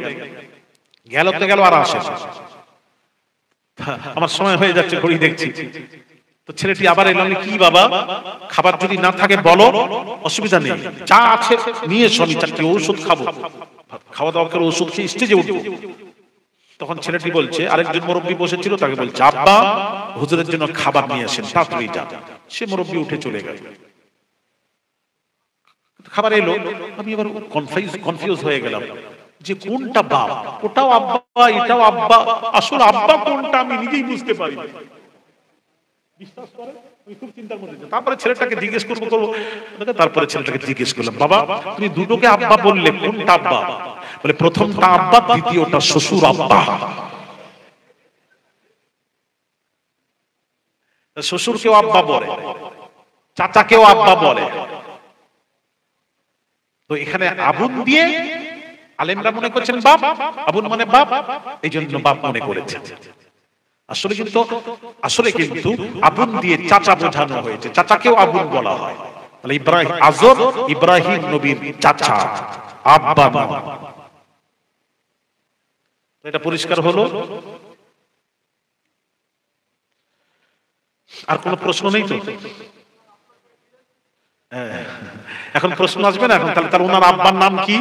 গেল তো গেল, আর আসে। আমার সময় হয়ে যাচ্ছে, ঘড়ি দেখছি। তো ছেলেটি আবার এলো, কি বাবা খাবার যদি না থাকে বলো, অসুবিধা নেই, যা আছে নিয়ে এসো, আমি চারটি ওষুধ খাবো, খাওয়া দাওয়া করে ওষুধ খেয়ে স্টেজে উঠবো। তখন ছেলেটি বলছে, আরেকজন মুরব্বী বসেছিল, তাকে বলছে আব্বা হুজুরের জন্য খাবার নিয়ে আসেন, তাড়াতাড়ি যা। সে মুরব্বী উঠে চলে গেল, খাবার এলো। আমি এবার কনফিউজ হয়ে গেলাম যে কোনটা বাপ, ওটাও আব্বা এটাও আব্বা, আসলে আব্বা কোনটা আমি নিজেই বুঝতে পারি না। বিশ্বাস করেন, আমি খুব চিন্তার মধ্যে। তারপরে ছেলেটাকে জিজ্ঞেস করবো, তারপরে ছেলেটাকে জিজ্ঞেস করলাম, বাবা তুমি দুটোকে আব্বা বললে, কোনটা আব্বা? বলে প্রথমটা আব্বা, দ্বিতীয়টা শ্বশুর আব্বা। শ্বশুরকেও আব্বা বলে, চাচাকেও আব্বা বলে। তো এখানে আবুন দিয়ে আলেমরা মনে করছেন বাপ, আবুন মানে বাপ, এই জন্য বাপ মনে করেছে। আসলে কিন্তু আবুন দিয়ে চাচা বোঝানো হয়েছে, চাচাকেও আবুন বলা হয়। তাহলে ইব্রাহিম, আজর ইব্রাহিম নবীর চাচা, আব্বা না। এটা পরিষ্কার হলো? আর কোন প্রশ্ন নেই তো? এখন প্রশ্ন আসবে না এখন? তাহলে তার ওনার আব্বার নাম কি?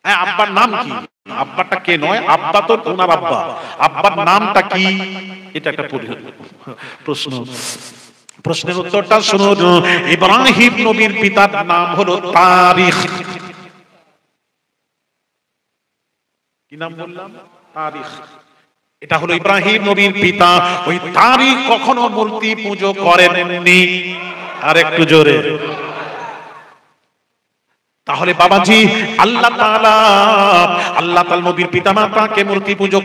হ্যাঁ, আব্বার নাম কি? আব্বাটা কে নয়, আব্বা তো ওনার আব্বা, আব্বার নামটা কি? এটা একটা প্রশ্ন। প্রশ্নের উত্তরটা শুনুন। ইব্রাহিম নবীর পিতার নাম হলো তারিখ। কি নাম বললাম? তারিখ। এটা হলো ইব্রাহিম নবীর পিতা। ওই তারিখ কখনো মূর্তি পুজো করেননি। আর একটু জোরে। তাহলে বাবাজি আল্লাহ তাআলা নবীর পিতামাতাকে মূর্তি পুজো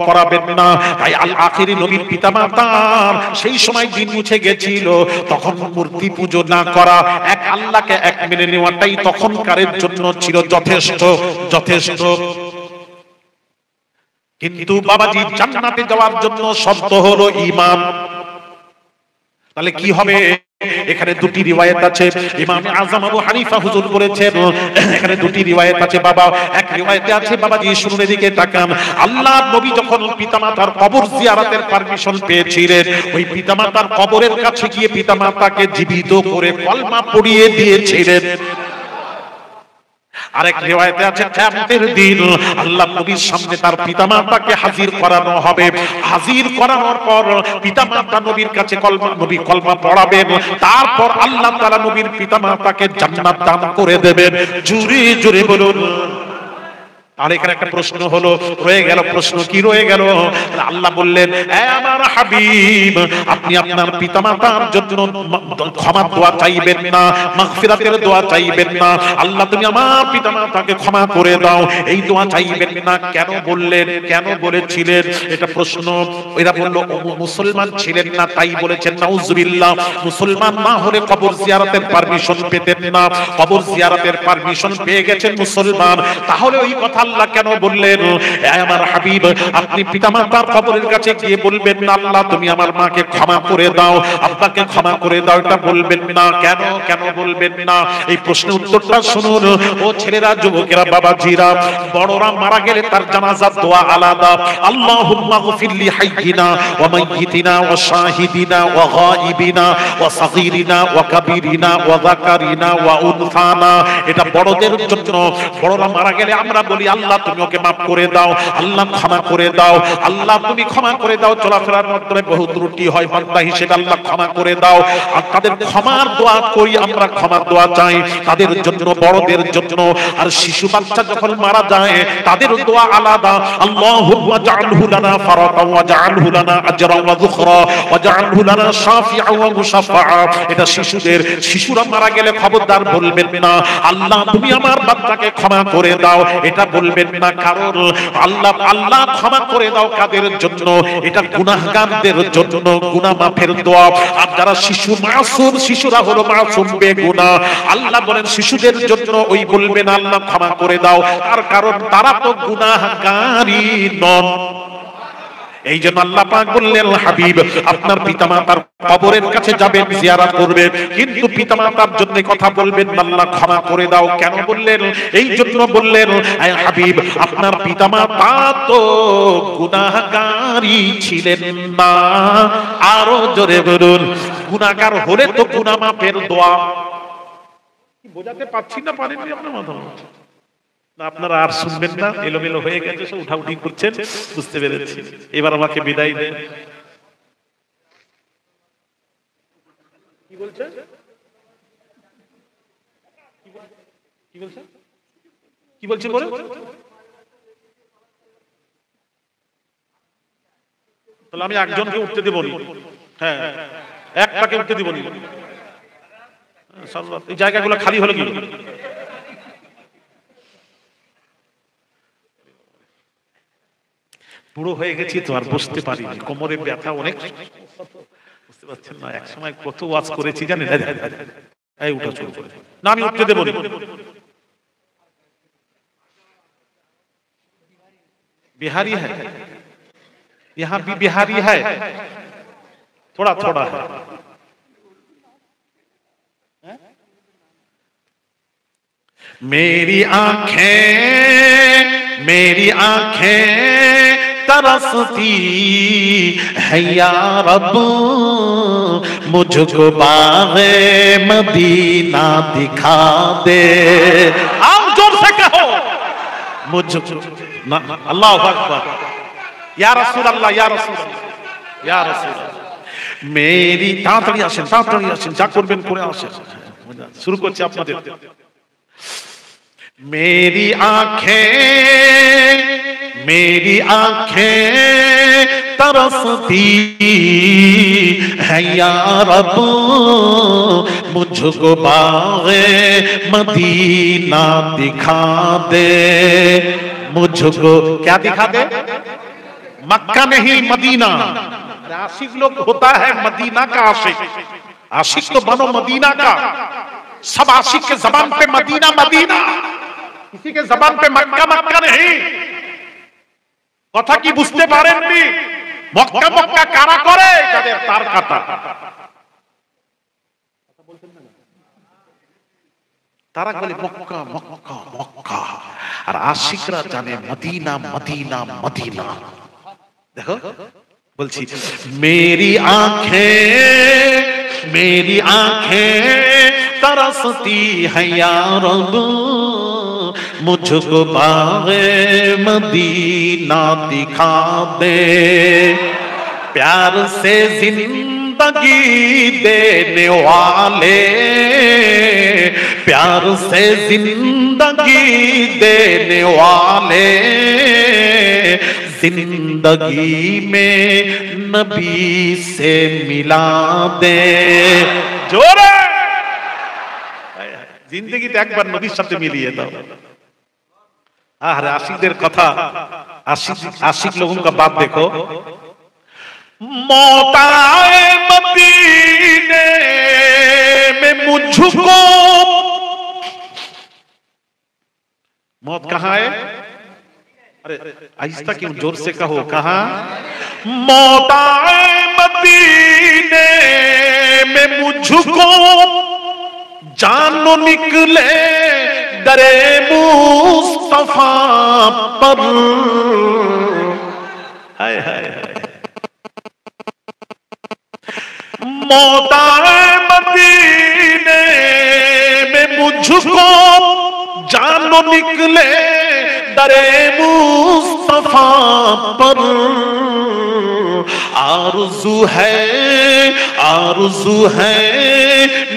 করাবেন না। তাই আল আখিরি নবীর পিতামাতার সেই সময় দিন মুছে গেছিল, তখন মূর্তি পুজো না করা, এক আল্লাহকে এক মেনে নেওয়াটাই তখনকারের জন্য ছিল যথেষ্ট। কিন্তু বাবাজি জান্নাতে যাওয়ার জন্য শর্ত হলো ঈমান। তাহলে কি হবে? এখানে দুটি রিওয়ায়াত আছে। ইমাম আযম আবু হানিফা হুজুর বলেছেন এখানে দুটি রিওয়ায়াত আছে বাবা। এক রিওয়ায়াতে আছে বাবাজি, শুনুন এদিকে তাকান, আল্লাহর নবী যখন পিতামাতার কবর জিয়ারতের পারমিশন পেয়েছিলেন, ওই পিতামাতার কবরের কাছে গিয়ে পিতামাতাকে জীবিত করে কলমা পড়িয়ে দিয়েছিলেন। আরেক রিওয়ায়াতে আছে কিয়ামতের দিন আল্লাহ নবীর সামনে তার পিতামাতাকে হাজির করানো হবে। হাজির করানোর পর পিতামাতা নবীর কাছে নবী কলমা পড়াবেন, তারপর আল্লাহ তাআলা নবীর পিতামাতাকে জান্নাত দান করে দেবেন। জোরে জোরে বলুন। আর এখানে একটা প্রশ্ন হলো রয়ে গেল। প্রশ্ন কি রয়ে গেল? আল্লাহ বললেন, এ আমার হাবিব, আপনি আপনার পিতামাতার জন্য ক্ষমা দোয়া চাইবেন না, মাগফিরাতের দোয়া চাইবেন না? আল্লাহ তুমি আমার পিতামাতাকে ক্ষমা করে দাও, এই দোয়া চাইবেন না। কেন বললেন? কেন বলেছিলেন? এটা প্রশ্ন। এরা বলল মুসলমান ছিলেন না তাই বলেছেন। নাউজুবিল্লাহ। মুসলমান না হলে কবর জিয়ারতের পারমিশন পেতেন না। কবর জিয়ারতের পারমিশন পেয়ে গেছেন মুসলমান, তাহলে ওই কথা আল্লাহ কেন বললেন? আমার হাবিব, আপনি পিতামাতার কবরের কাছে গিয়ে বলবেন না আল্লাহ তুমি আমার মাকে ক্ষমা করে দাও, আব্বাকে ক্ষমা করে দাও, এটা বলবেন না। কেন কেন বলবেন না? এই প্রশ্নের উত্তরটা শুনুন ও ছেলেরা, যুবকেরা, বাবাজিরা। বড়রা মারা গেলে তার জানাজার দোয়া আলাদা। আল্লাহুম্মা গফির লি হাইয়িনা ওয়া মাইয়িতিনা ওয়া শাহিদিনা ওয়া গায়িবিনা ওয়া সাগীরিনা ওয়া কাবীরিনা ওয়া যাকারিনা ওয়া উনসানা। এটা বড়দের জন্য। বড়রা মারা গেলে আমরা বলি আল্লাহ তুমি ওকে মাফ করে দাও, আল্লাহ ক্ষমা করে দাও, আল্লাহ তুমি ক্ষমা করে দাও। চলাফেরার মাধ্যমে বহু ত্রুটি হয়, বান্দা হিসেবে আল্লাহ ক্ষমা করে দাও। আর তাদের ক্ষমার দোয়া করি আমরা, ক্ষমার দোয়া চাই তাদের জন্য, বড়দের জন্য। আর শিশু বাচ্চা যখন মারা যায় তাদের দোয়া আলাদা। আল্লাহুম্মা জাআলহু লানা ফারাতান ওয়া জাআলহু লানা আজরান ওয়া যুখরা ওয়া জাআলহু লানা শাফিআন ওয়া মুশাফফা। এটা শিশুদের। শিশুরা মারা গেলে খবরদার বলবেন না আল্লাহ তুমি আমার বাচ্চাকে ক্ষমা করে দাও, এটা বলবেন না। কারণ আল্লাহ আল্লাহ ক্ষমা করে দাও কাদের জন্য? এটা গুনাহগারদের জন্য, গুনাহ মাফের দোয়া। আর যারা শিশু মাসুম, শিশুরা হলো মাসুম বেগুনাহ, আল্লাহ বলেন শিশুদের জন্য ওই বলবেন আল্লাহ ক্ষমা করে দাও, তার কারণ তারা তো গুনাহগারই নন। এই জন্য আল্লাহ পাক বললেন হাবিব আপনার পিতামাতার কবরের কাছে যাবেন, জিয়ারত করবেন, কিন্তু পিতামাতার জন্য কথা বলবেন না আল্লাহ ক্ষমা করে দাও। কেন বললেন? এই জন্য বললেন আয় হাবিব আপনার পিতামাতা তো গুনাহগারই ছিলেন না। আরো জোরে বলুন, গুনাহগার হলে তো গুনাহ মাফের দোয়া। কি বোঝাতে পারছি না? পারেননি আপনার মাথা না? আপনারা আর শুনবেন না, এলোমেলো হয়ে গেছে, সব উঠাউঠি করছেন, বুঝতে পেরেছি। এবার আমাকে বিদায় দেন। কি বলছেন? কি বলছেন? কি বলছেন বলে? তাহলে আমি একজনকে উঠতে দেব না। হ্যাঁ, একটাকে উঠতে দেব না। এই জায়গাগুলো খালি হলো কি? বুড়ো হয়ে গেছি তো আর বসতে পারিনি, কোমরে ব্যথা অনেক, বুঝতে পারছেন না? এক সময় কত ওয়াজ করেছি জানেন? এই উঠা চলে না, আমি উঠতে দেব না। बिहारी है, यहाँ भी बिहारी है, थोड़ा थोड़ा है। मेरी आंखें तरसती है या रब, मुझको बाग़े मदीना दिखा दे। आओ जोर से कहो मुझको। अल्लाहु अकबर। या रसूल अल्लाह, या रसूल अल्लाह, या रसूल अल्लाह। मेरी तातड़ी আসেন, যা করবেন করে আসেন। শুরু করছি আপনাদের। मेरी आंखें तरसती है या रब, मुझको बाग़े मदीना दिखा दे। मुझको क्या दिखा दे? मक्का नहीं मदीना। आशिक लोग होता है मदीना का आशिक। आशिक तो बनो मदीना का। सब आशिक के जबान पे मदीना मदीना, किसी के जबान पे मक्का मक्का नहीं। কথা কি বুঝতে পারেননি? মক্কা মক্কা কারা করে? যাদের তার কাটা। তারা বলে মক্কা মক্কা মক্কা, আর আশিকরা জানে মদিনা মদিনা মদিনা। দেখো বলছি, मेरी आंखें तरसती है या रब, मुझको बाग़े मदीना दिखा दे, प्यार से जिंदगी देने वाले, प्यार से जिंदगी देने वाले, जिंदगी में नबी से मिला दे। जोरे जिंदगी एक बार नबीर साथे मिलिए दाओ। अरे आशिकদের কথা, आशिक लोगों का बात देखो। मौत आए मदीने में मुझको, मौत कहाँ है? अरे आहिस्ता क्यों, जोर से कहो। कहाँ? मौत आए मदीने में मुझको, जानो निकले दरे मुस्तफा पर। हाय हाय मौत आए मदीने में मुझको, जानो निकले दरे मुस्तफा पर। आरज़ू है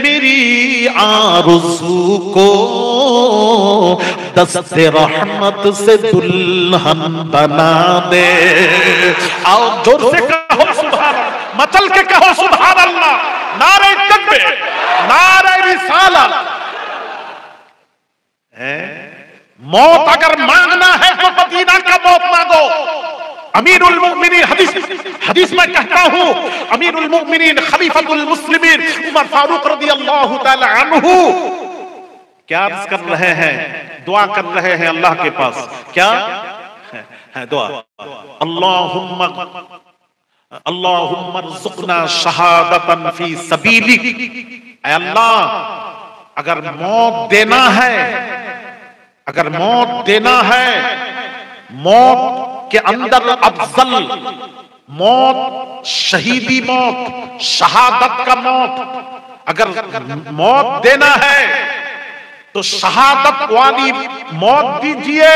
मेरी आरज़ू को, दस्ते रहमत से दुल्हन बना दे। आओ जोर से कहो सुभान अल्लाह, मचल के कहो सुभान अल्लाह। नारे तकबीर, नारे रिसालत। मौत अगर मांगना है तो मदीना का मौत मांगो। अमीरुल मोमिनीन, हदीस में कहता हूं, अमीरुल मोमिनीन खलीफतुल मुस्लिमीन उमर फारूक रज़ियल्लाहु ताला अन्हु क्या अर्ज कर रहे हैं? दुआ कर रहे हैं अल्लाह के पास। क्या है दुआ? अल्लाहुम्मा रज़ुक़ना शहादतन फी सबीलिक। ऐ अल्लाह, अगर मौत देना है, अगर मौत देना है, मौत के अंदर अफजल मौत, शहीदी मौत, शहादत का मौत, अगर मौत देना है तो शहादत वाली मौत दीजिए।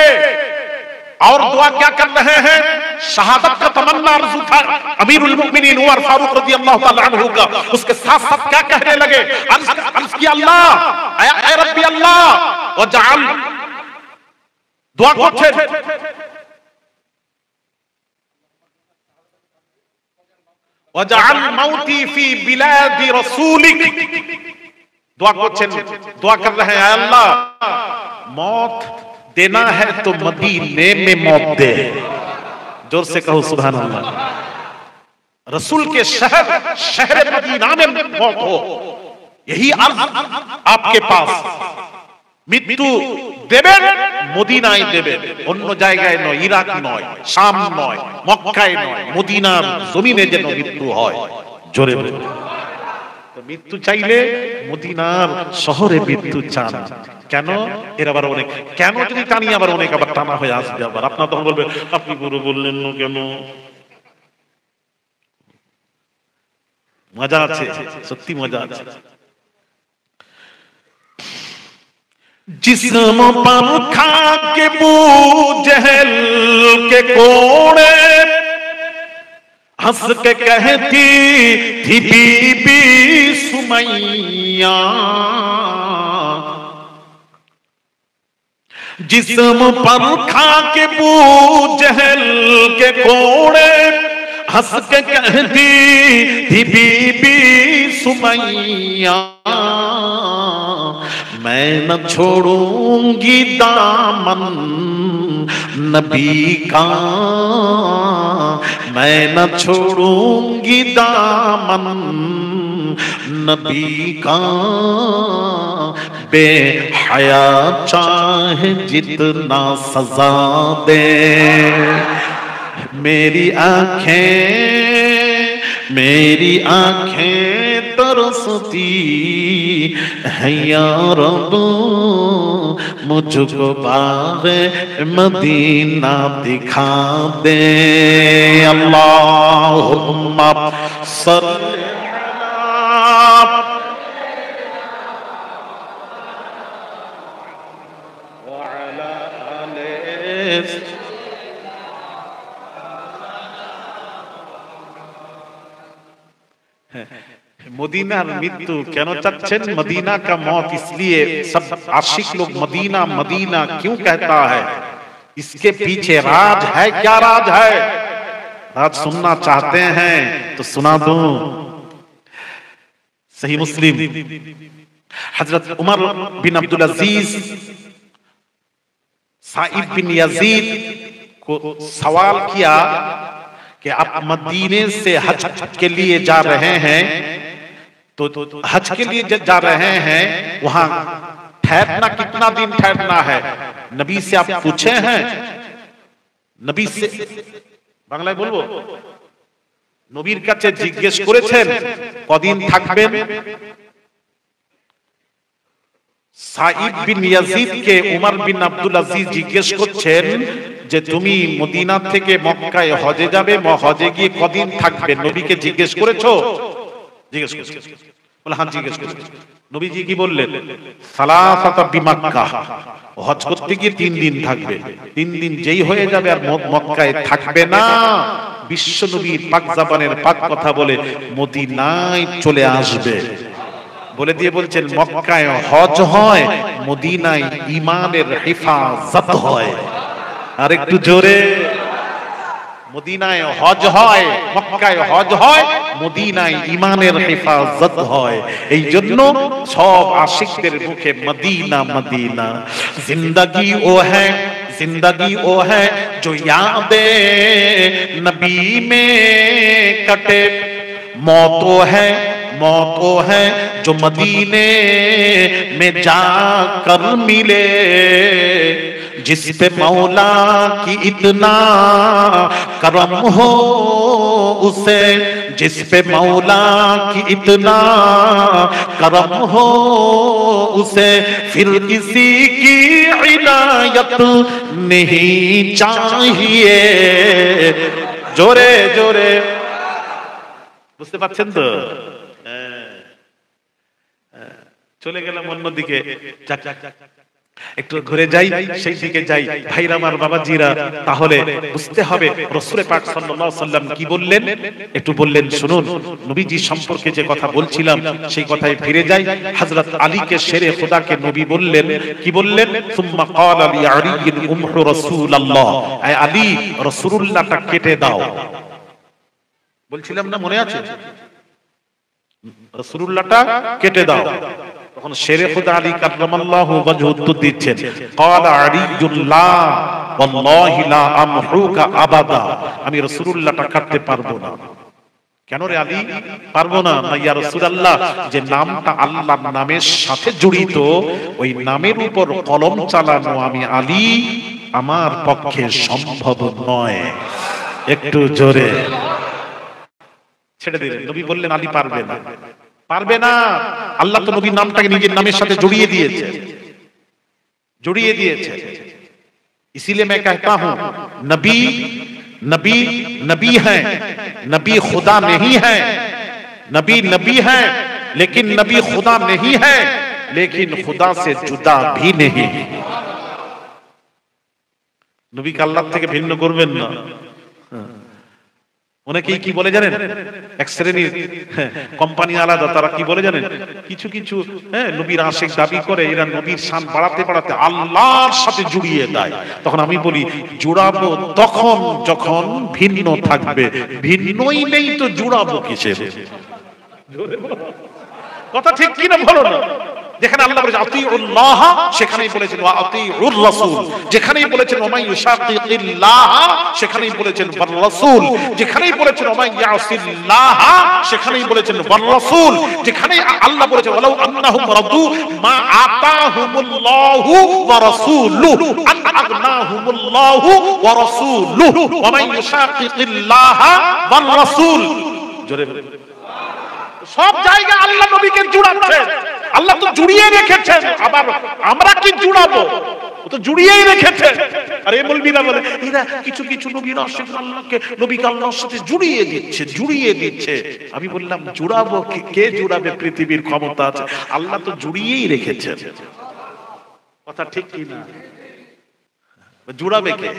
और दुआ क्या कर रहे हैं? शहादत का तमन्ना आरज़ू था अमीरुल मोमिनीन उमर फारूक रज़ियल्लाहु ताला अन्हु का। उसके साथ साथ क्या कहने लगे? अर्ज़ किया, अल्लाह ऐ रब्बी अल्लाह वजअल, दुआ করছেন, वजअल मौती फी बिलादी रसूलिक। दुआ করছেন, दुआ कर रहे हैं, अल्लाह मौत देना है तो मदीने में मौत दे। जोर से कहो सुभान अल्लाह। रसूल के शहर मदीना में मौत हो, यही अर्ज आपके पास। মৃত্যু দেবেন মদিনায় দেবেন, অন্য জায়গায় নয়, ইরাক নয়, শাম নয়, মক্কায় নয়, মদিনার জমিনে যেন মৃত্যু হয়। জোরে বলুন। তো মৃত্যু চাইলে মদিনার শহরে মৃত্যু চান। কেন? এর আবার অনেক কেন যদি টানি, আবার অনেক আবার টানা হয়ে আসবে। আবার আপনার তখন বলবে, আপনি পুরো বললেন না কেন? মজা আছে, সত্যি মজা আছে। जिस्म पर खा के जहल के कोड़े, हंस के कहती थी बीबी सुमैया। जिस्म पर खा के जहल के कोड़े, हंस के कहती थी बीबी सुमैया। मैं न छोड़ूंगी दामन नबी का, मैं न छोड़ूंगी दामन नबी का। बेहया चाहे जितना सजा दे, मेरी आंखें तरसती है या रब, मुझको बाग़े मदीना दिखा दे। अल्लाहुम्मा सल्ली मदीना मृत्यु क्यों चाচ্ছেন? मदीना का मौत इसलिए सब आशिक लोग मदीना मदीना क्यों कहता है? इसके पीछे राज है। क्या राज है? राज सुनना चाहते हैं तो सुना दूं। सही मुस्लिम, हजरत उमर बिन अब्दुल अजीज साइब बिन यजीद को सवाल किया कि आप मदीने से हज के लिए जा रहे हैं, तो हज के लिए जा रहे हैं, वहां ठहरना कितना दिन ठहरना है? नबी से आप पूछे हैं? नबी से बांग्लाয় বলবো, নবীর কাছে জিজ্ঞেস করেছেন কদিন থাকবেন? সাইব বিন ইয়াজিদ কে উমর বিন আব্দুল আজিজ জিজ্ঞেস করছেন যে তুমি মদিনা থেকে মক্কায় হজে যাবে, হজে গিয়ে কদিন থাকবে? নবীকে জিজ্ঞেস করেছো? জিজ্ঞেস করেছো? বলে হ্যাঁ জিজ্ঞেস করেছি। নবীজি কি বললেন? সালাসাতা বিমাক্কা, হজ করতে গিয়ে 3 দিন থাকবে। 3 দিন যেই হয়ে যাবে আর মক্কায় থাকবে না, বিশ্ব নবীর পাক জবানের পাক কথা বলে মদিনায় চলে আসবে। বলে দিয়ে বলছেন মক্কায় হজ হয়, মদিনায় ঈমানের হেফাজত হয়। আর একটু জোরে, মদিনায় হজ হয়, মক্কায় হজ হয়, মদিনায় ঈমানের হেফাজত হয়। এই জন্য সব আশিকদের মুখে মদিনা মদিনা। জিন্দেগি ও হ্যায় जो यादे नबी में कटे, मौत वो है जो मदीने में जाकर मिले, जिस पे मौला की इतना करम हो उसे, जिस पे मौला की इतना करम हो उसे, फिर किसी की इनायत नहीं चाहिए। जोरे जोरे বুঝতে পারছেন তো? চলে গেলাম অন্যদিকে, একটু ঘুরে যাই, সেই দিকে যাই। ভাইরা আমার, বাবাজিরা, তাহলে বুঝতে হবে রাসূল পাক সাল্লাল্লাহু আলাইহি সাল্লাম কি বললেন, একটু বললেন শুনুন। নবীজি সম্পর্কে যে কথা বলছিলাম সেই কথায় ফিরে যাই। হযরত আলীকে শেরে খোদাকে নবী বললেন, কি বললেন? সুম্মা ক্বালা লি আলী উমহু রাসূলুল্লাহ, আয় আলী রাসূলুল্লাহটা কেটে দাও। বলছিলাম না, মনে আছে? রাসূলুল্লাহটা কেটে দাও। তখন শেরে খোদা আলী কাররামাল্লাহু ওয়াজহু উত্তর দিচ্ছেন, ক্বালা আলীউল্লাহ ওয়াল্লাহি লা আমহুকা আবাদা, আমি রাসূলুল্লাহটা কাটতে পারবো না। কেন রে আলী পারবো না? না ইয়া রাসূলুল্লাহ, যে নামটা আল্লাহর নামের সাথে জড়িত, ওই নামের উপর কলম চালানো আমি আলী আমার পক্ষে সম্ভব নয়। একটু জোরে ছেড়ে দিলেন। নবী বললেন আলী পারবে না, পারবে না। আল্লাহ তো নবীর নামটাকে নিজের নামের সাথে জড়িয়ে দিয়েছে। इसीलिए मैं कहता हूं नबी नबी नबी है, नबी खुदा नहीं है। नबी है लेकिन नबी खुदा नहीं है, लेकिन खुदा से जुदा भी नहीं। नबी का अल्लाह থেকে ভিন্ন করবেন না। অনেকেই কি বলে জানেন? এক শ্রেণীর কোম্পানি আলাদা, তারা কি বলে জানেন? কিছু কিছু নবীর আশিক দাবি করে, এরা নবীর শান বাড়াতে বাড়াতে আল্লাহর সাথে জুড়িয়ে দেয়। তখন আমি বলি জুড়াবো তখন যখন ভিন্ন থাকবে, ভিন্নই নেই তো জুড়াবো কিসের? কথা ঠিক কিনা বলো না? যেখানে আল্লাহ বলেছেন আতিউল্লাহ সেখানেই বলেছেন ওয়া আতিউর রাসূল, যেখানেই বলেছেন ওয়া মান ইউশাকিকিল্লাহ সেখানেই বলেছেন ওয়ার রাসূল, যেখানেই বলেছেন ওয়া মান ইয়াসিল্লাহ সেখানেই বলেছেন ওয়ার রাসূল, যেখানেই আল্লাহ বলেছেন ওয়ালাউ আন্নাহুম রাদু মা আতাহুমুল্লাহু ওয়া রাসূলুহু আন আগনাহুমুল্লাহু ওয়া রাসূলুহু ওয়া মান ইউশাকিকিল্লাহ ওয়ার রাসূল। জোরে সব জায়গায় আল্লাহ নবীকে জুড়াচ্ছেন, আল্লাহ তো জুড়িয়ে রেখেছেন, আবার আমরা কি জুড়াবো, ও তো জুড়িয়েই রেখেছেন। আর এই মৌলবীরা বলে এরা কিছু কিছু নবীর আশিক আল্লাহকে নবীকে আল্লাহর সাথে জুড়িয়ে দিচ্ছে। আমি বললাম জুড়াবো কে জুড়াবে? পৃথিবীর ক্ষমতা আছে, আল্লাহ তো জুড়িয়েই রেখেছেন। কথা ঠিক কি না? জুড়াবে কে?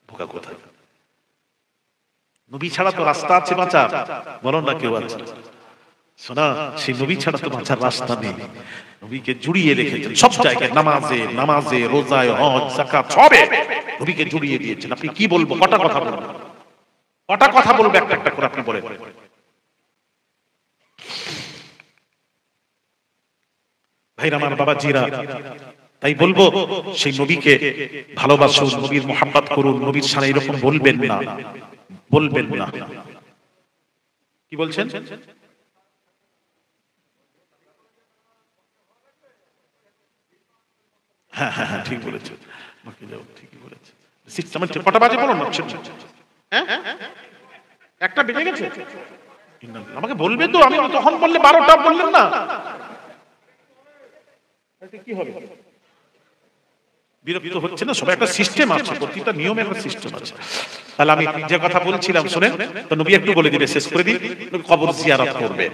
বোকা কোথায়? নবী ছাড়া তো রাস্তা আছে বাঁচার, বলো না কেউ আছে? শোনা, সেই নবী ছাড়া তো বাঁচার রাস্তা নেই। নবীকে জুড়িয়ে রেখেছেন সব জায়গায়, নামাজে রোজায় হজ যাকাত সবে নবীকে জুড়িয়ে দিয়েছেন। আপনি কি বলবো? কটা কথা বলবো একটা একটা করে আপনি বলেন। ভাইরা আমার, বাবাজিরা, তাই বলবো সেই নবীকে ভালোবাসুন, নবীর মোহাব্বত করুন, নবীর শানে এরকম বলবেন না। কি বলছেন? হ্যাঁ ঠিক বলেছেন, ঠিকই বলেছেন। কটা বাজে বলুন না? একটা বেজে গেছে, আমাকে বলবে তো। আমি তখন বললে 12টা বললেন না, কি হবে? বিরক্ত হচ্ছে না? সবাই একটা সিস্টেম আছে, প্রতিটা নিয়মে একটা সিস্টেম আছে। তাহলে আমি যে কথা বলছিলাম শুনেন তো, নবী একটু বলে দিবে, শেষ করে দিন। কবর জিয়ারত করবে।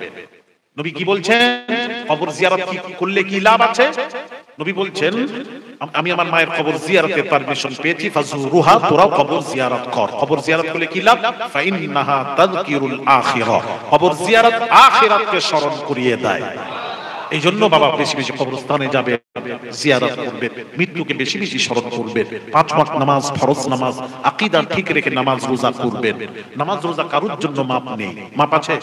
নবী কি বলছেন? কবর জিয়ারত করলে কি লাভ আছে? নবী বলছেন আমি আমার মায়ের কবর জিয়ারতের পারমিশন পেয়েছি, ফাজুরুহা, তোরাও কবর জিয়ারত কর। কবর জিয়ারত করলে কি লাভ? ফাইন্নাহা তাযকিরুল আখিরা, কবর জিয়ারত আখিরাতকে স্মরণ করিয়ে দেয়। এই জন্য বাবা বেশি বেশি কবরস্থানে যাবে, জিয়ারত করবে, মৃত্যুকে বেশি বেশি স্মরণ করবে। 5 ওয়াক্ত নামাজ, ফরজ নামাজ, আকীদা ঠিক রেখে নামাজ রোজা করবেন। নামাজ রোজা কারোর জন্য মাপ নেই, মাপ আছে?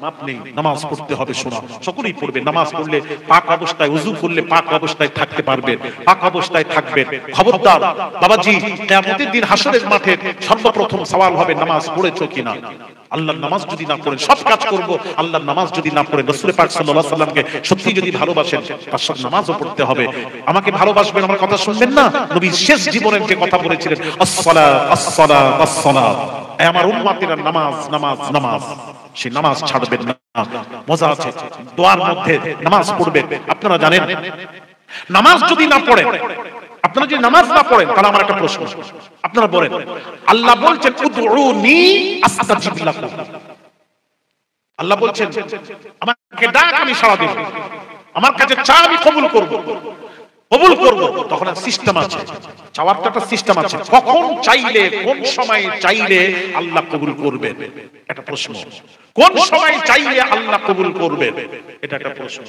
মাপ নেই। নামাজ পড়তে হবে, শোনা সকলেই পড়বে। নামাজ পড়লে পাক অবস্থায়, ওযু করলে পাক অবস্থায় থাকতে পারবেন, পাক অবস্থায় থাকবেন। খবরদার বাবাজি, কিয়ামতের দিন হাসরের মাঠে সর্বপ্রথম সওয়াল হবে নামাজ পড়েছো কিনা। আল্লাহর নামাজ যদি না পড়েন, সব কাজ করব, আল্লাহর নামাজ যদি না পড়েন, রাসূল পাক সাল্লাল্লাহু আলাইহি সাল্লামকে সত্যি যদি ভালোবাসেন, তার সাথে নামাজও পড়তে হবে। আমাকে ভালোবাসবেন, আমার কথা শুনবেন না? নবী শেষ জীবনের যে কথা বলেছিলেন, আসসালাত আসসালাত আসসালাত, আমার উম্মতেরা নামাজ নামাজ নামাজ, সেই নামাজ ছাড়বেন না। মজা আছে দোয়ার মধ্যে, নামাজ পড়বেন। আপনারা জানেন নামাজ যদি না পড়েন, আপনারা যদি নামাজ না পড়েন, তাহলে আমার একটা প্রশ্ন, আপনারা বলেন আল্লাহ বলছেন উদউনি আস্তাজিব লাকুম, আল্লাহ বলছেন আমাকে ডাক আমি সাড়া দেব, আমার কাছে চা আমি কবুল করব। তখন সিস্টেম আছে, চাওয়ার একটা সিস্টেম আছে, কখন চাইলে, কোন সময় চাইলে আল্লাহ কবুল করবেন, এটা প্রশ্ন। কোন সময় চাইলে আল্লাহ কবুল করবেন, এটা একটা প্রশ্ন।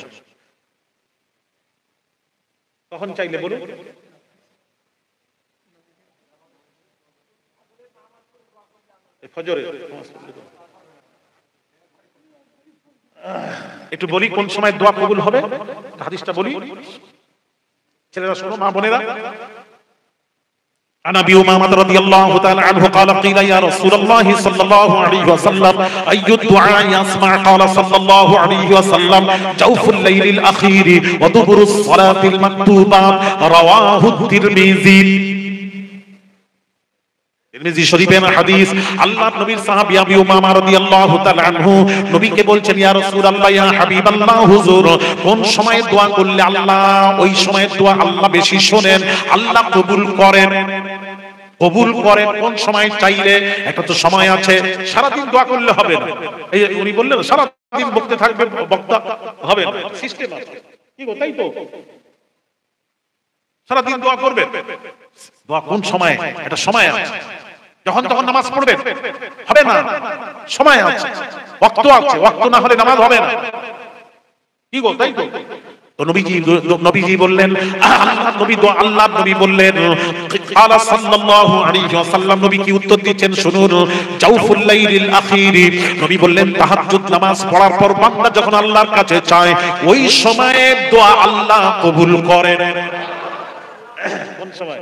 কখন চাইলে বলুন? ফজরে। একটু বলি কোন সময় দোয়া কবুল হবে, হাদিসটা বলি, ছেলেরা শোনো, মা বোনেরা। عن ابي امامه رضي الله تعالى عنه قال قيل يا رسول الله صلى الله عليه وسلم اي الدعاء يسمع؟ قال صلى الله عليه وسلم جوف الليل الاخير ودبر الصلاه المكتوبات رواه الترمذي। তিরমিজি শরীফের হাদিস। আল্লাহর নবীর সাহাবী আবু উমামা রাদিয়াল্লাহু তাআলা আনহু নবীকে বলছেন, ইয়া রাসূলুল্লাহ, ইয়া হাবিবাল্লাহ, হুজুর কোন সময় দোয়া করলে আল্লাহ ওই সময় দোয়া আল্লাহ বেশি শোনেন, আল্লাহ কবুল করেন। কোন সময় চাইলে? একটা তো সময় আছে, সারা দিন দোয়া করলে হবে না। এই উনি বললেন সারা দিন বকতে থাকবে, বক্তা হবে না, সিস্টেম আছে। কি গো, তাই তো? সারা দিন দোয়া করবে, দোয়া কোন সময়? একটা সময় আছে, যখন তখন নামাজ পড়বেন হবে না, সময় আছে, ওয়াক্ত আছে, ওয়াক্ত না হলে নামাজ হবে না। কি গো, তাই তো? তো নবীজি বললেন, আল্লাহ নবী বললেন, ক্বালা সাল্লাল্লাহু আলাইহি ওয়াসাল্লাম, নবী কি উত্তর দিচ্ছেন শুনুন। জাওফুল লাইলিল আখির, নবী বললেন তাহাজ্জুদ নামাজ পড়ার পর বান্দা যখন আল্লাহর কাছে চায় ওই সময়ে দোয়া আল্লাহ কবুল করেন। কোন সময়?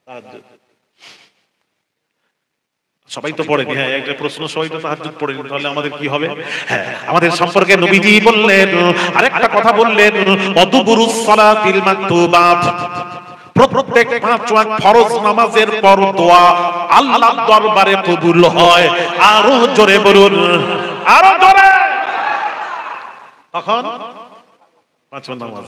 তাহাজ্জুদ। সবাই তো পড়েনি। হ্যাঁ, একটা প্রশ্ন, সবাই তো তাহাজ্জুদ পড়েনি, তাহলে আমাদের কি হবে? হ্যাঁ, আমাদের সম্পর্কে নবীজি বললেন আরেকটা কথা বললেন, ওয়াদুবুরুস সালাতিল মাকতুবাত, প্রত্যেক 5 ওয়াক্ত ফরজ নামাজের পর দোয়া আল্লাহর দরবারে কবুল হয়। আরো জোরে বলুন, আরো জোরে। তখন 5 ওয়াক্ত নামাজ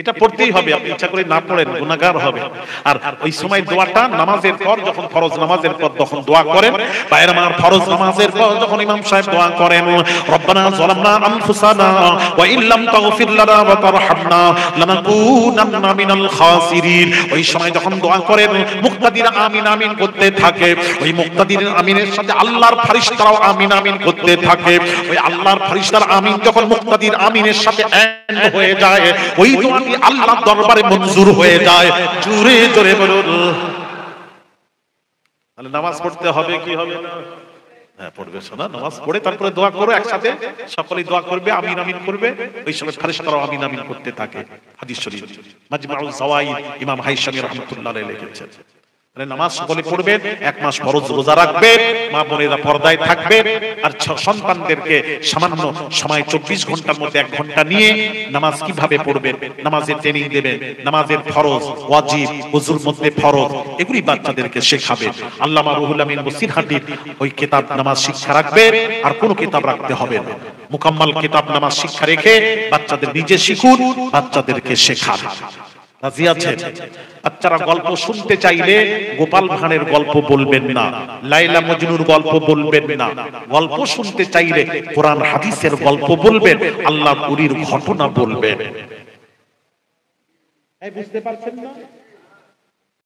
এটা পড়তেই হবে, আপনি ইচ্ছা করে না পড়েন গুনাহগার হবে। আর ওই সময় দোয়াটা নামাজের পর, যখন ফরজ নামাজের পর তখন দোয়া করেন। বাইরে আমার ফরজ নামাজের পর যখন ইমাম সাহেব দোয়া করেন, রব্বানা যালামনা আনফুসানা ওয়া ইল্লাম তাগফির লানা ওয়া তারহামনা লানাকুনান্না মিনাল খাসিরিন, ওই সময় যখন দোয়া করেন মুক্তাদিরা আমিন আমিন করতে থাকে। ওই মুক্তাদির আমিনের সাথে আল্লাহর ফেরেশতারাও আমিন আমিন করতে থাকে। ওই আল্লাহর ফেরেশতার আমিন যখন মুক্তাদির আমিনের সাথে এন্ড হয়ে যায়, ওই দোয়া আল্লাহর দরবারে মঞ্জুর হয়ে যায়। জোরে জোরে বলুন। তাহলে নামাজ পড়তে হবে কি হবে না? হ্যাঁ, পড়বে। শোনা, নামাজ পড়ে তারপরে দোয়া করো, একসাথে সকলেই দোয়া করবে, আমিন আমিন করবে। ওই সময় ফেরেশতারাও আমিন আমিন করতে থাকে। হাদিস শরীফ মাজমাউল যাওয়াইদ ইমাম হাইসামি রাহমাতুল্লাহ আলাইহি লিখেছেন। নামাজ সকলে পড়বেন, 1 মাস ফরজ রোজা রাখবেন, মা বোনেরা পর্দায় থাকবেন, আর সন্তানদেরকে সামান্য সময় 24 ঘন্টার মধ্যে 1 ঘন্টা নিয়ে নামাজ কিভাবে পড়বেন নামাজের ট্রেনিং দেবেন। নামাজের ফরজ, ওয়াজিব, ওযুর মধ্যে ফরজ, এগুলি বাচ্চাদেরকে শেখাবেন। আল্লামা রুহুল আমিন বসিরহাটির ওই কিতাব নামাজ শিক্ষা রাখবেন, আর কোনো কিতাব রাখতে হবে না। মুকাম্মাল কিতাব নামাজ শিক্ষা রেখে বাচ্চাদের নিজে শিখুন, বাচ্চাদেরকে শেখান। রাজি আছেন? বাচ্চারা গল্প শুনতে চাইলে গোপাল ভাঁড়ের গল্প বলবেন না, লাইলা মজনুর গল্প বলবেন না। গল্প শুনতে চাইলে কোরআন হাদিসের গল্প বলবেন, আল্লাহর ওলির ঘটনা বলবেন। বুঝতে পারছেন না?